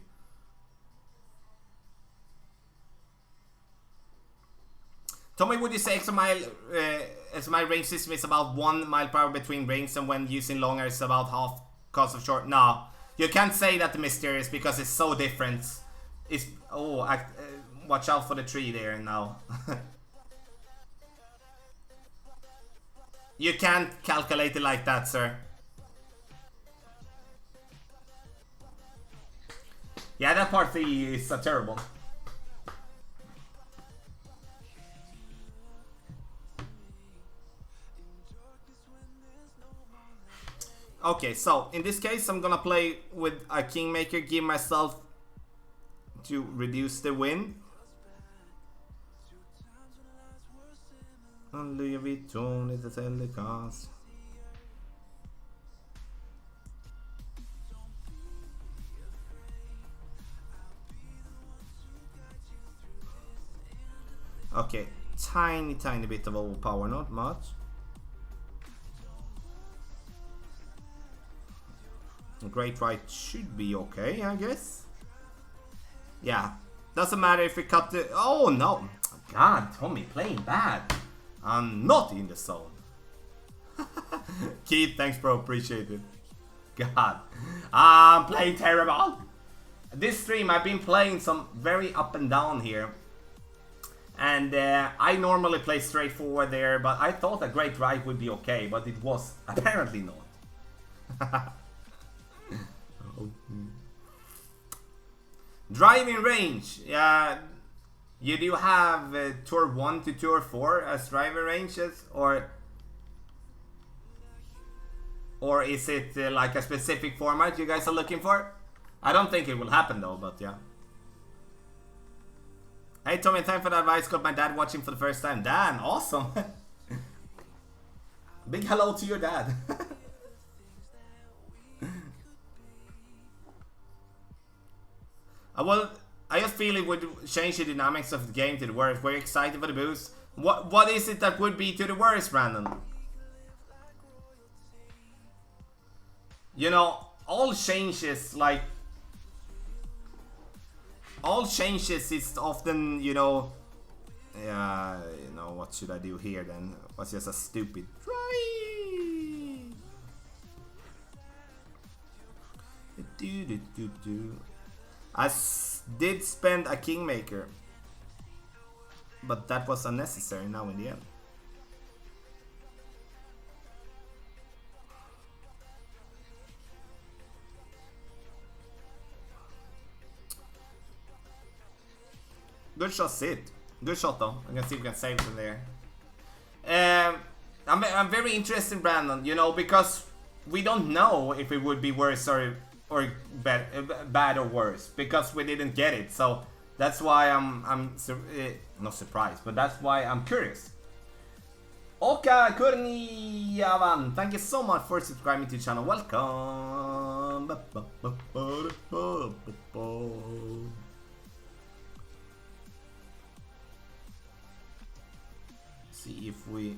Tommy, would you say XMI range system is about 1 mile per hour between rings, and when using longer it's about half cost of short? No, you can't say that the Mysterious because it's so different. It's, oh, watch out for the tree there now. You can't calculate it like that, sir. Yeah, that part 3 is terrible. Okay, so in this case, I'm gonna play with a Kingmaker, give myself to reduce the win. Louis Vuitton is a telecast. Okay, tiny bit of overpower, not much. Great right should be okay, I guess. Yeah, doesn't matter if we cut the... Oh no! God, Tommy, playing bad. I'm not in the zone. Keith, thanks bro, appreciate it. God, I'm playing terrible. This stream I've been playing some very up and down here. And I normally play straightforward there, but I thought a great right would be okay, but it was apparently not. Driving range. You do have Tour 1 to Tour 4 as driver ranges, or is it like a specific format you guys are looking for? I don't think it will happen though, but yeah. Hey Tommy, thanks for the advice. Got my dad watching for the first time. Dan, awesome. Big hello to your dad. Well, I just feel it would change the dynamics of the game to the worst. We're excited for the boost. What is it that would be to the worst, Brandon? You know, all changes is often, you know, you know, what should I do here then? What's just a stupid try? I did spend a Kingmaker, but that was unnecessary now in the end. Good shot, Sid. Good shot though. I'm gonna see if we can save it in there. I'm very interested, Brandon, you know, because we don't know if it would be worse or bad or worse, because we didn't get it. So that's why I'm not surprised, but that's why I'm curious. Oka Kurniavan, thank you so much for subscribing to the channel. Welcome. See if we...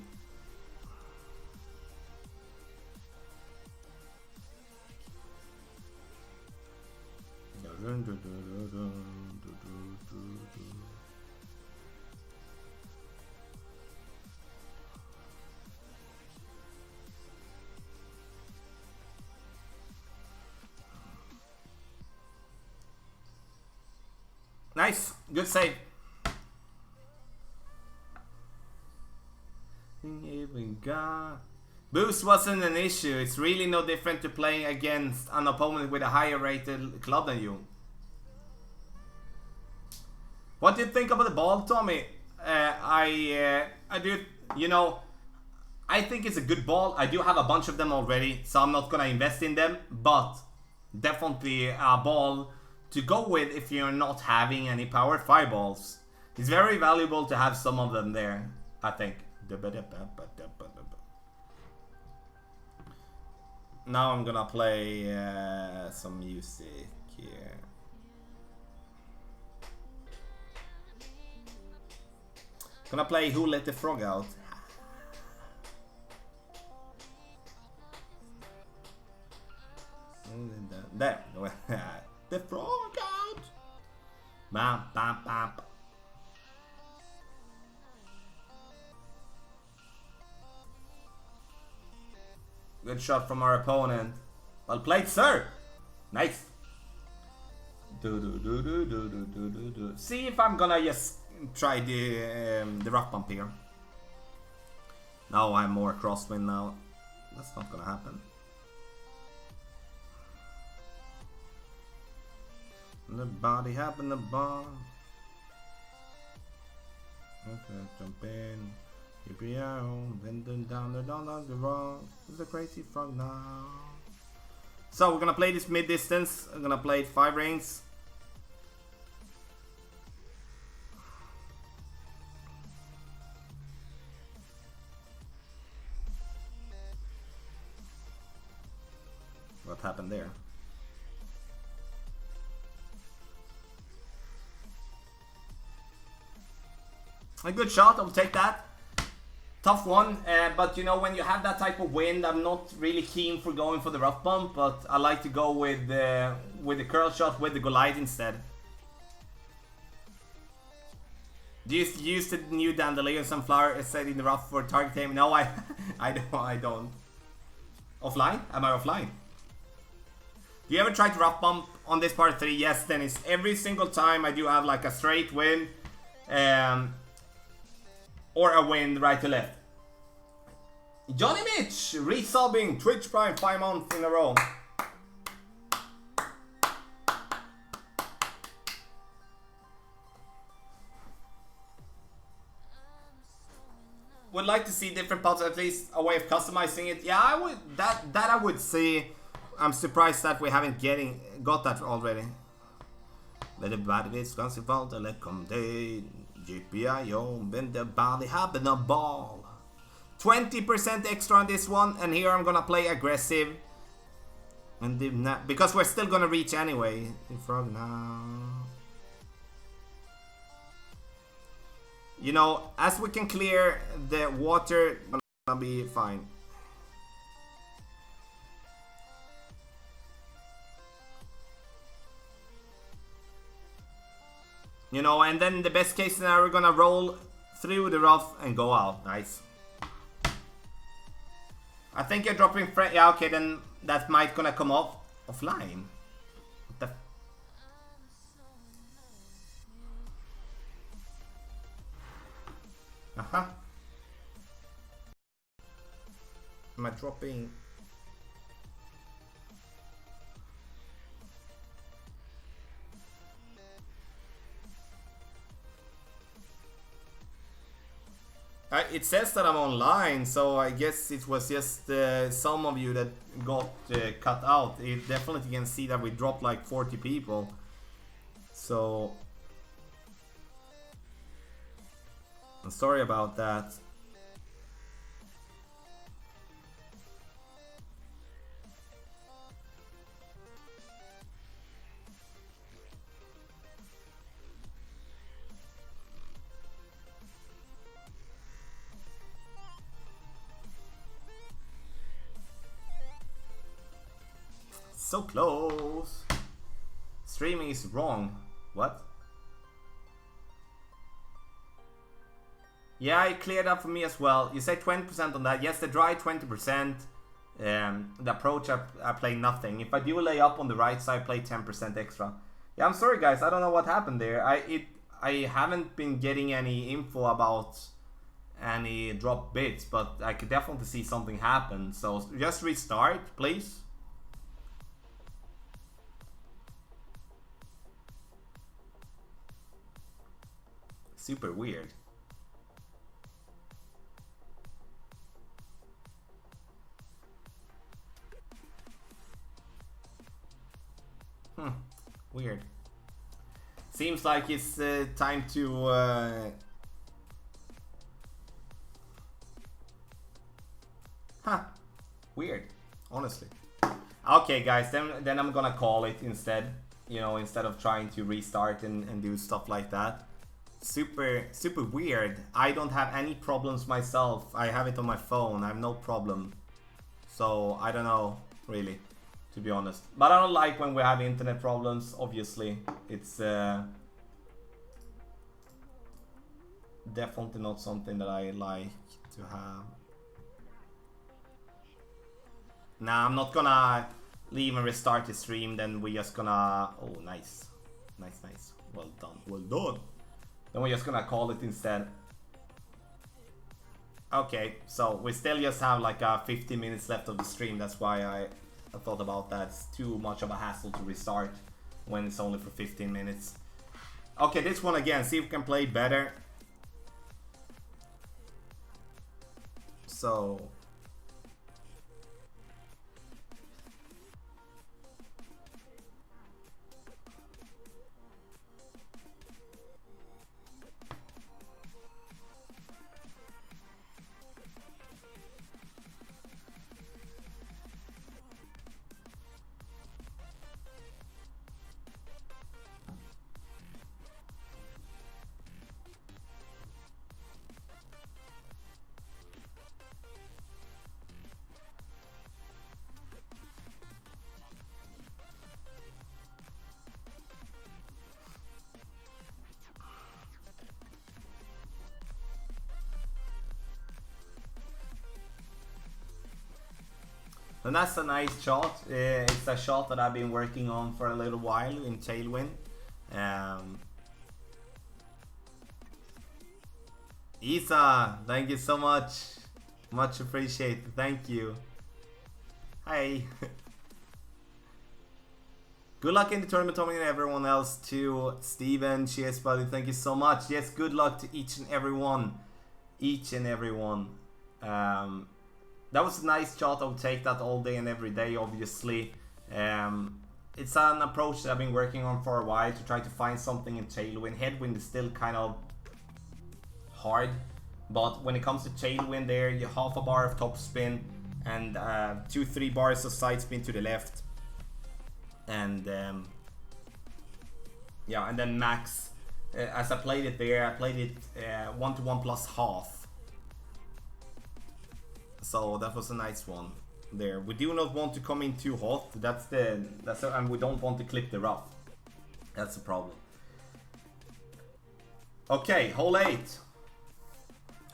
Nice, good save. Boost wasn't an issue. It's really no different to playing against an opponent with a higher rated club than you. What do you think about the ball, Tommy? I do, you know, I think it's a good ball. I do have a bunch of them already, so I'm not gonna invest in them, but definitely a ball to go with if you're not having any powered fireballs. It's very valuable to have some of them there, I think. Now I'm gonna play some music here. Gonna play Who Let the Frog Out. There. The frog out. Bam, bam, bam. Good shot from our opponent. Well played, sir. Nice. See if I'm gonna just try the rock bump here. Now I'm more crosswind now. That's not gonna happen. body happen the bar. Okay, jump in. EPO, then down the wrong. It's a crazy frog now. So we're gonna play this mid distance. I'm gonna play 5 rings. What happened there? A good shot, I'll take that. Tough one, but you know, when you have that type of wind, I'm not really keen for going for the rough bump, but I like to go with the curl shot with the Goliath instead. Do you use the new Dandelion Sunflower set in the rough for target aim? No, I don't. Offline? Am I offline? Do you ever try to rough bump on this part 3? Yes, Dennis. Every single time I do have like a straight wind. Or a wind right to left. Johnny Mitch resubbing Twitch Prime 5 months in a row. Would like to see different parts, at least a way of customizing it. Yeah, I would. That I would see. I'm surprised that we haven't got that already. Let the body be responsible to let come day. GPIO, bend the body, happen a ball. 20% extra on this one, and here I'm gonna play aggressive. And because we're still gonna reach anyway. Frog now. You know, as we can clear the water, gonna be fine. You know, and then the best case scenario, we're gonna roll through the rough and go out. Nice. I think you're dropping yeah, okay, then that might gonna come off offline. What the Am I dropping? It says that I'm online, so I guess it was just some of you that got cut out. It definitely can see that we dropped like 40 people. So I'm sorry about that. So close. Streaming is wrong. What? Yeah, it cleared up for me as well. You say 20% on that. Yes, the dry 20%. The approach, I play nothing. If I do lay up on the right side, I play 10% extra. Yeah, I'm sorry guys. I don't know what happened there. I haven't been getting any info about any drop bits, but I could definitely see something happen. So just restart, please. Super weird. Weird. Seems like it's time to weird, honestly. Okay guys, then I'm gonna call it instead. You know, instead of trying to restart and do stuff like that. Super weird. I don't have any problems myself. I have it on my phone. I have no problem. So I don't know, really, to be honest. But I don't like when we have internet problems, obviously. It's definitely not something that I like to have. Nah, I'm not gonna leave and restart the stream. Then we're just gonna... Oh, nice. Nice. Well done. Then we're just gonna call it instead. Okay, so we still just have like 15 minutes left of the stream. That's why I thought about that. It's too much of a hassle to restart. when it's only for 15 minutes. Okay, this one again, see if we can play better. So and that's a nice shot. It's a shot that I've been working on for a little while in Tailwind. Isa, thank you so much. Much appreciated. Thank you. Hey. Good luck in the tournament, Tommy, and everyone else too. Steven, cheers, buddy. Thank you so much. Yes, good luck to each and every one. Each and every one. That was a nice shot. I'll take that all day and every day, obviously. It's an approach that I've been working on for a while to try to find something in Tailwind. Headwind is still kind of hard, but when it comes to Tailwind there, you half a bar of topspin and 2-3 bars of side spin to the left. And yeah, and then max. As I played it there, I played it 1-to-1 plus half. So that was a nice one there. We do not want to come in too hot. And we don't want to clip the rough. That's the problem. Okay, hole 8.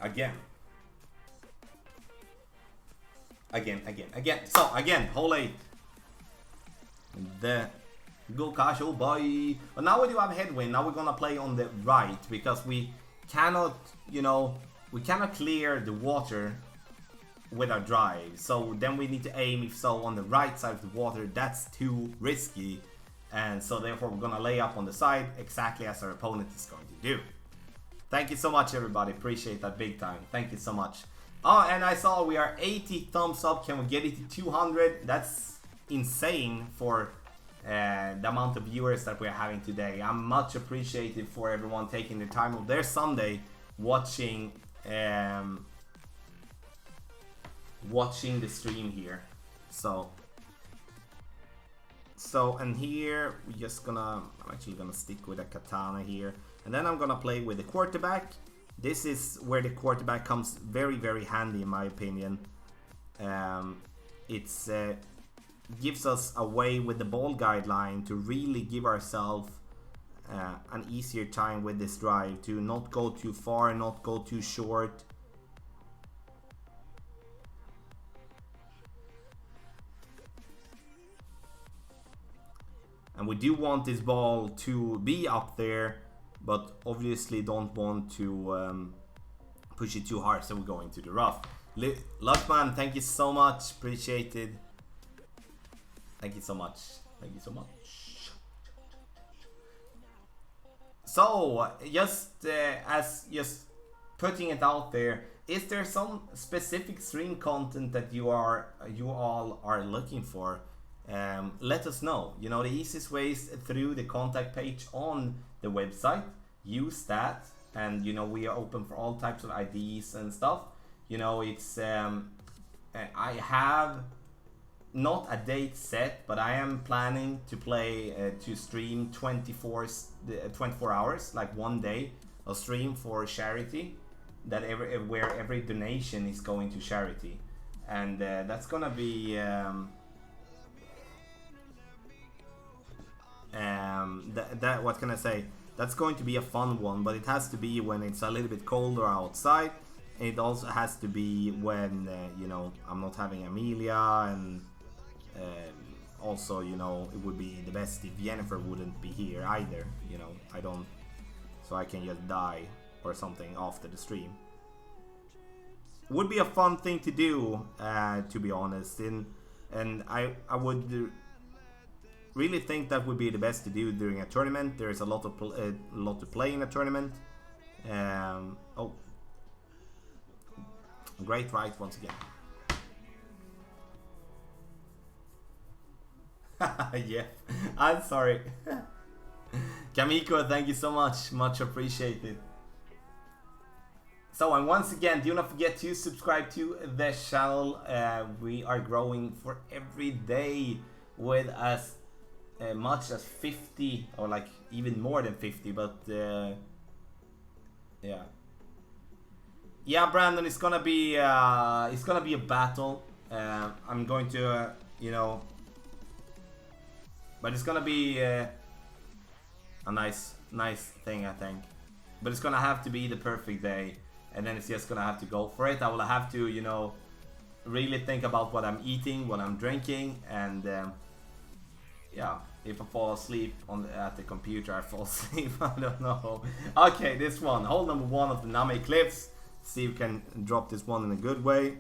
Again. So again, hole 8. The go cash, oh boy. But now we do have headwind. Now we're gonna play on the right because we cannot, you know, we cannot clear the water with our drive. So then we need to aim, if so, on the right side of the water. That's too risky. And so therefore we're gonna lay up on the side exactly as our opponent is going to do. Thank you so much, everybody. Appreciate that big time. Thank you so much. Oh, and I saw we are 80 thumbs up. Can we get it to 200? That's insane for the amount of viewers that we're having today. I'm much appreciated for everyone taking the time of their Sunday watching watching the stream here. So and here we're just gonna, I'm actually gonna stick with a katana here, and then I'm gonna play with the quarterback. This is where the quarterback comes very, very handy in my opinion. It's gives us a way with the ball guideline to really give ourselves an easier time with this drive, to not go too far, not go too short. And we do want this ball to be up there, but obviously don't want to push it too hard, so we're going to the rough. Luckman, thank you so much, appreciated. Thank you so much. Thank you so much. So, just putting it out there, is there some specific stream content that you all are looking for? Let us know. You know, the easiest way is through the contact page on the website. Use that, and you know, we are open for all types of IDs and stuff. You know, it's I have not a date set, but I am planning to play to stream 24 hours, like one day of stream for charity, that where every donation is going to charity, and that's gonna be that what can I say, that's going to be a fun one, but it has to be when it's a little bit colder outside. It also has to be when you know, I'm not having Amelia, and also, you know, it would be the best if Jennifer wouldn't be here either, you know. I don't, so I can just die or something after the stream. Would be a fun thing to do, to be honest, and I would really think that would be the best to do during a tournament. There is a lot of lot to play in a tournament. Oh, great right once again. Yeah, I'm sorry. Kamiko, thank you so much appreciated. So, and once again, do not forget to subscribe to the channel. We are growing for every day with as much as 50 or like even more than 50, but yeah, Brandon, it's gonna be a battle. I'm going to you know, but it's gonna be a nice thing, I think. But it's gonna have to be the perfect day, and then it's just gonna have to go for it. I will have to, you know, really think about what I'm eating, what I'm drinking, and yeah, if I fall asleep at the computer, I fall asleep. I don't know. Okay, this one, hole number 1 of the Name Cliffs. See if we can drop this one in a good way.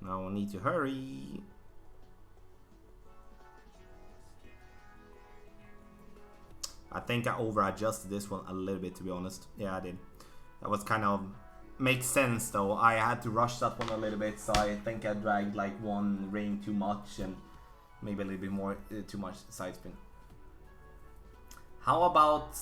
Now I need to hurry. I think I over-adjusted this one a little bit, to be honest. Yeah, I did. That was kind of... makes sense, though. I had to rush that one a little bit, so I think I dragged like one ring too much and maybe a little bit more too much side spin. How about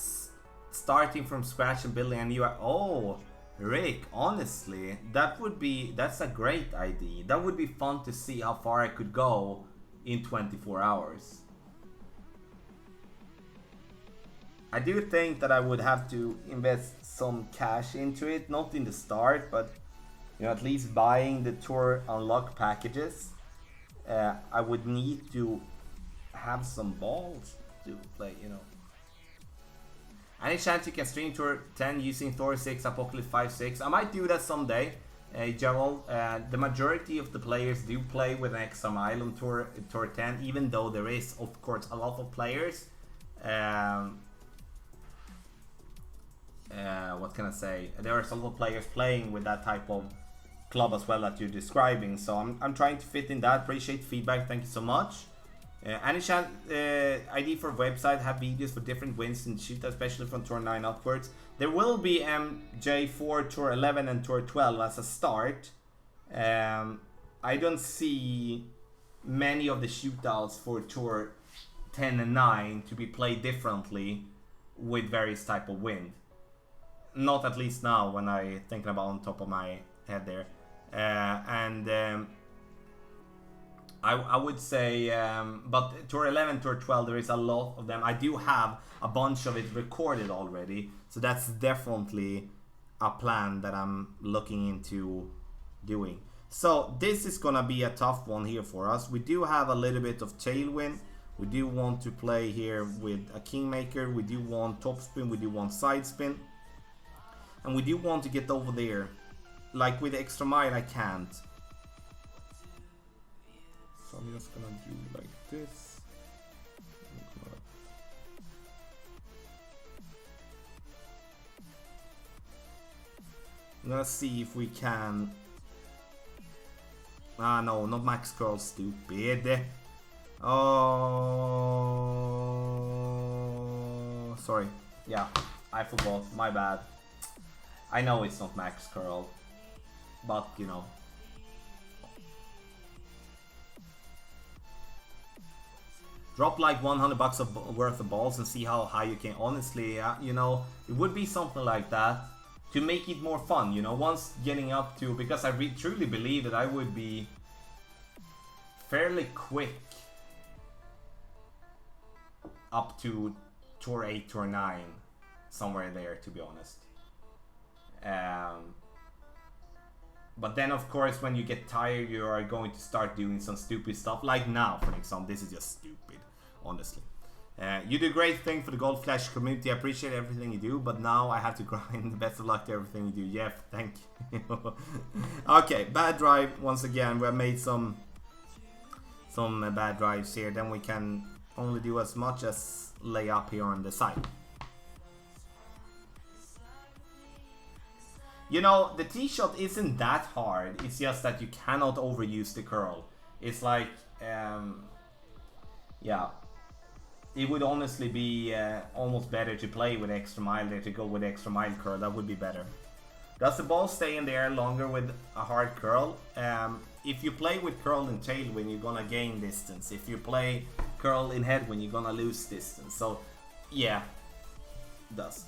starting from scratch and building a new... Oh, Rick, honestly, that's a great idea. That would be fun to see how far I could go in 24 hours. I do think that I would have to invest some cash into it, not in the start, but you know, at least buying the tour unlock packages. I would need to have some balls to play, you know. Any chance you can stream Tour 10 using Thor 6, Apocalypse 5-6? I might do that someday, Gerald. The majority of the players do play with an extra mile on Tour 10, even though there is, of course, a lot of players. What can I say? There are a lot of players playing with that type of club as well that you're describing. So I'm trying to fit in that. Appreciate feedback. Thank you so much. Any chance ID for website have videos for different wins and shoot, especially from Tour 9 upwards? There will be MJ4, Tour 11 and Tour 12 as a start. I don't see many of the shootouts for Tour 10 and 9 to be played differently with various type of wind. Not at least now when I thinking about on top of my head there. I would say, but Tour 11, Tour 12, there is a lot of them. I do have a bunch of it recorded already, so that's definitely a plan that I'm looking into doing. So this is gonna be a tough one here for us. We do have a little bit of tailwind. We do want to play here with a kingmaker. We do want topspin. We do want side spin. And we do want to get over there. Like with the extra mile, I can't. So I'm just gonna do like this. I'm gonna see if we can... Ah, no, not max curl, stupid. Oh, sorry. Yeah, I forgot, my bad. I know it's not max curl, but you know. Drop like 100 bucks worth of balls and see how high you can. Honestly, you know, it would be something like that to make it more fun, you know, once getting up to, because I truly believe that I would be fairly quick up to Tour 8, Tour 9, somewhere there, to be honest. But then of course when you get tired you are going to start doing some stupid stuff, like now for example. This is just stupid, honestly. You do great thing for the Gold Flash community. I appreciate everything you do, but now I have to grind. Best of luck to everything you do. Yeah, thank you. Okay, bad drive once again. We have made some bad drives here. Then we can only do as much as lay up here on the side. You know, the tee shot isn't that hard. It's just that you cannot overuse the curl. It's like, yeah. It would honestly be almost better to play with extra mile there, to go with extra mile curl. That would be better. Does the ball stay in the air longer with a hard curl? If you play with curl in tailwind, you're gonna gain distance. If you play curl in headwind, you're gonna lose distance. So, yeah, it does.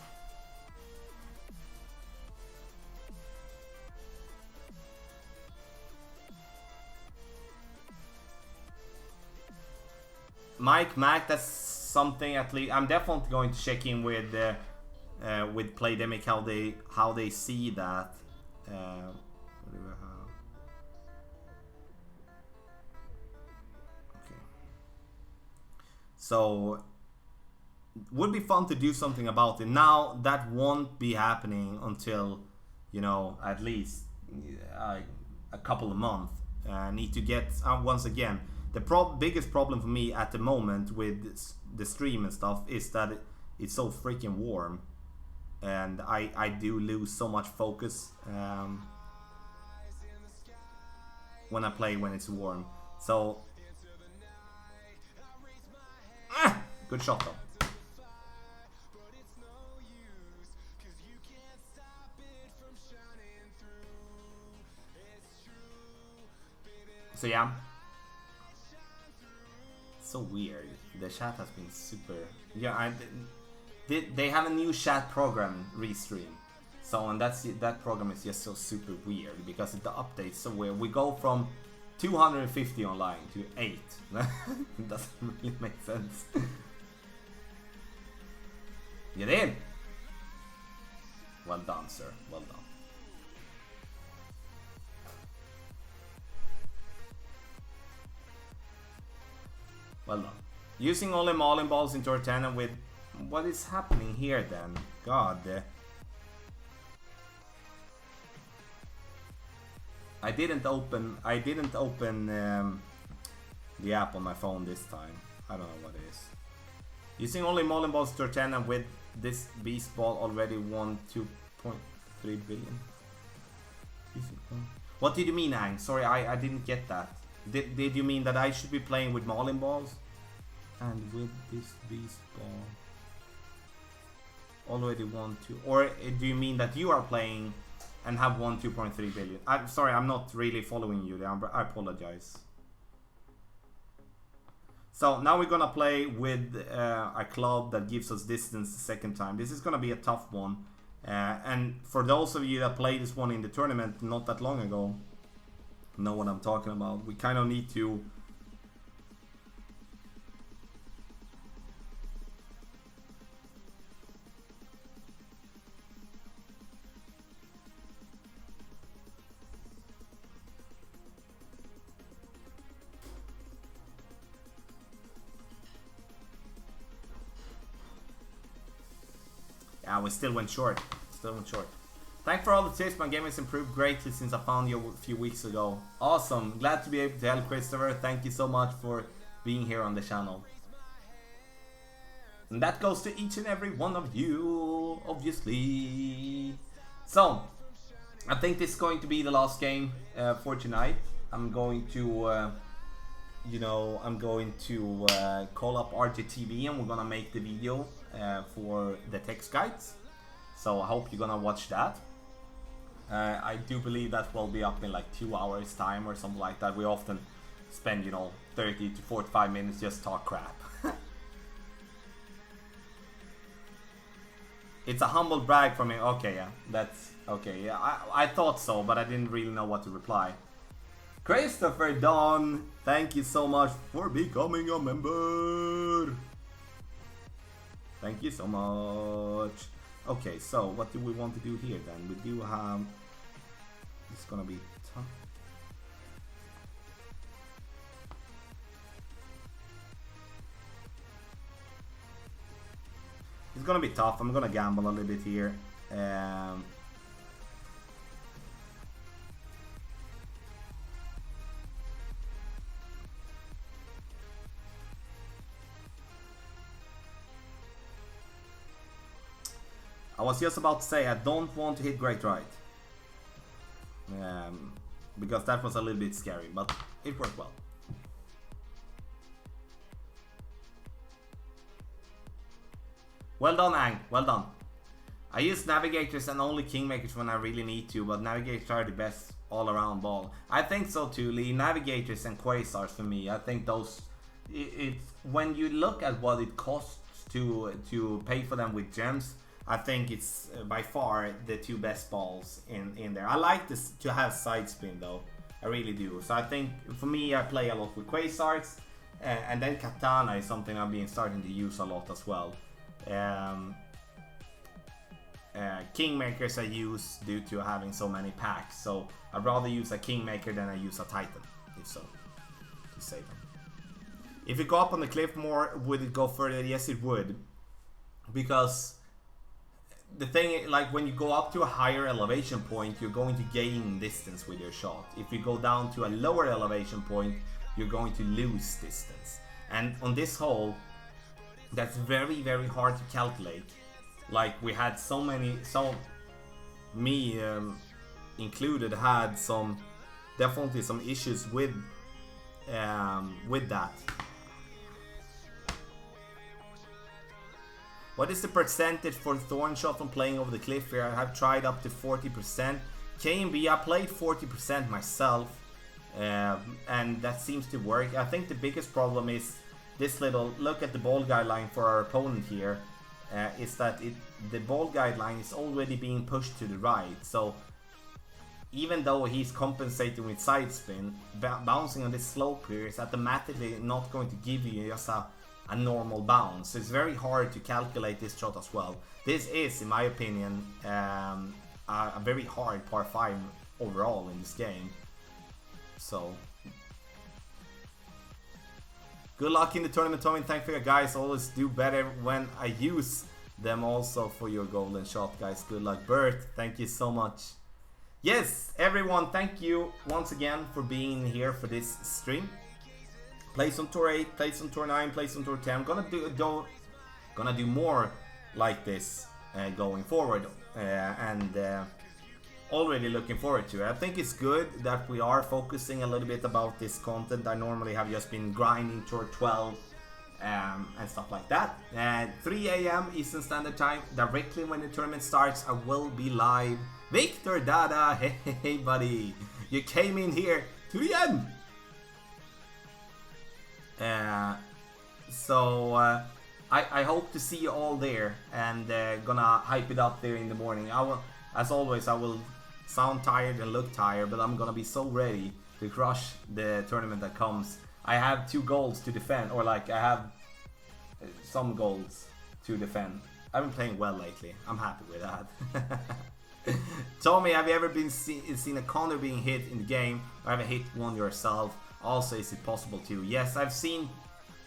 Mike Mac, that's something at least. I'm definitely going to check in with Playdemic how they see that. What do we have? Okay. So would be fun to do something about it. Now that won't be happening until, you know, at least a couple of months. Need to get once again. The biggest problem for me at the moment with the stream and stuff is that it's so freaking warm, and I do lose so much focus when I play when it's warm. So good shot though. So yeah. So weird. The chat has been super. Yeah, they have a new chat program, Restream. So and that program is just so super weird because the updates so weird. We go from 250 online to 8. It doesn't really make sense. Get in. Well done, sir. Well done. Well done. Using only Marlin balls into Ortana with... What is happening here then? God. I didn't open the app on my phone this time. I don't know what it is. Using only Marlin balls to Ortana with this beast ball already won 2.3 billion. What did you mean, Ang? Sorry, I didn't get that. Did you mean that I should be playing with Marlin balls? And with this beast ball already won 2, or do you mean that you are playing and have won 2.3 billion? I'm sorry, I'm not really following you there. I apologize. So now we're gonna play with a club that gives us distance the second time. This is gonna be a tough one, and for those of you that played this one in the tournament not that long ago, know what I'm talking about. We kind of need to we still went short. Thanks for all the tips. My game has improved greatly since I found you a few weeks ago. Awesome. Glad to be able to help, Christopher. Thank you so much for being here on the channel. And that goes to each and every one of you, obviously. So, I think this is going to be the last game for tonight. I'm going to, call up RGTV and we're gonna make the video for the text guides. So I hope you're gonna watch that. I do believe that will be up in like 2 hours time or something like that. We often spend 30 to 45 minutes just talk crap. It's a humble brag for me. Okay, yeah, that's okay. Yeah, I thought so, but I didn't really know what to reply. Christopher Don, thank you so much for becoming a member. Thank you so much. Okay, so what do we want to do here then? We do have... It's gonna be gonna be tough. I'm gonna gamble a little bit here. I was just about to say I don't want to hit Great Right. Because that was a little bit scary, but it worked well. Well done, Ang. Well done. I use navigators and only kingmakers when I really need to, but navigators are the best all-around ball. I think so too, Lee. Navigators and quasars for me. I think those. It's when you look at what it costs to pay for them with gems. I think it's by far the two best balls in there. I like this to have side spin though. I really do. So I think for me I play a lot with quasars, and then katana is something I've been starting to use a lot as well. Kingmakers I use due to having so many packs. So I'd rather use a kingmaker than I use a titan, if so, to save them. If you go up on the cliff more, would it go further? Yes, it would, because the thing, like when you go up to a higher elevation point, you're going to gain distance with your shot. If you go down to a lower elevation point, you're going to lose distance. And on this hole, that's very, very hard to calculate. Like we had so many, me included, had definitely some issues with that. What is the percentage for thorn shot from playing over the cliff here? I have tried up to 40%. KMB, I played 40% myself, and that seems to work. I think the biggest problem is this little look at the ball guideline for our opponent here. Is that the ball guideline is already being pushed to the right. So even though he's compensating with side spin, bouncing on this slope here is automatically not going to give you just a normal bounce. It's very hard to calculate this shot as well. This is, in my opinion, a very hard par 5 overall in this game. So good luck in the tournament, Tommy. Thank you, guys. Always do better when I use them also for your golden shot, guys. Good luck. Bert, thank you so much. Yes, everyone, thank you once again for being here for this stream. Play some Tour 8, play some Tour 9, play some Tour 10. Gonna do more like this going forward, and already looking forward to it. I think it's good that we are focusing a little bit about this content. I normally have just been grinding Tour 12 and stuff like that. 3 AM Eastern Standard Time, directly when the tournament starts, I will be live. Victor Dada, hey buddy, you came in here to the end. I hope to see you all there, and gonna hype it up there in the morning. As always, I will sound tired and look tired, but I'm gonna be so ready to crush the tournament that comes. I have 2 goals to defend, or like I have some goals to defend. I've been playing well lately. I'm happy with that. Tommy, have you ever seen a corner being hit in the game, or ever hit one yourself? Also, is it possible to? Yes, I've seen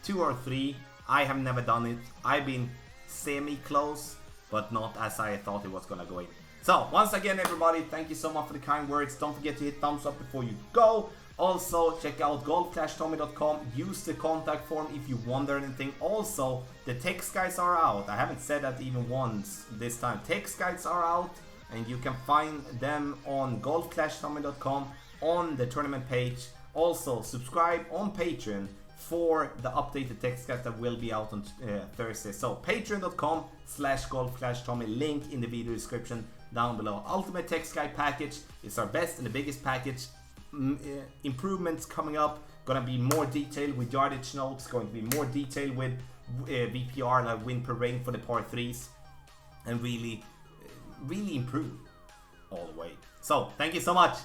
2 or 3. I have never done it. I've been semi-close, but not as I thought it was gonna go in. So, once again, everybody, thank you so much for the kind words. Don't forget to hit thumbs up before you go. Also, check out golfclashtommy.com. Use the contact form if you wonder anything. Also, the text guides are out. I haven't said that even once this time. Text guides are out, and you can find them on golfclashtommy.com on the tournament page. Also, subscribe on Patreon for the updated text guides that will be out on Thursday. So, patreon.com/golfclashtommy, link in the video description down below. Ultimate text guide package is our best and the biggest package. Improvements coming up. Gonna be more detailed with yardage notes. Going to be more detailed with VPR, like win per rating for the par 3s, and really improve all the way. So, thank you so much.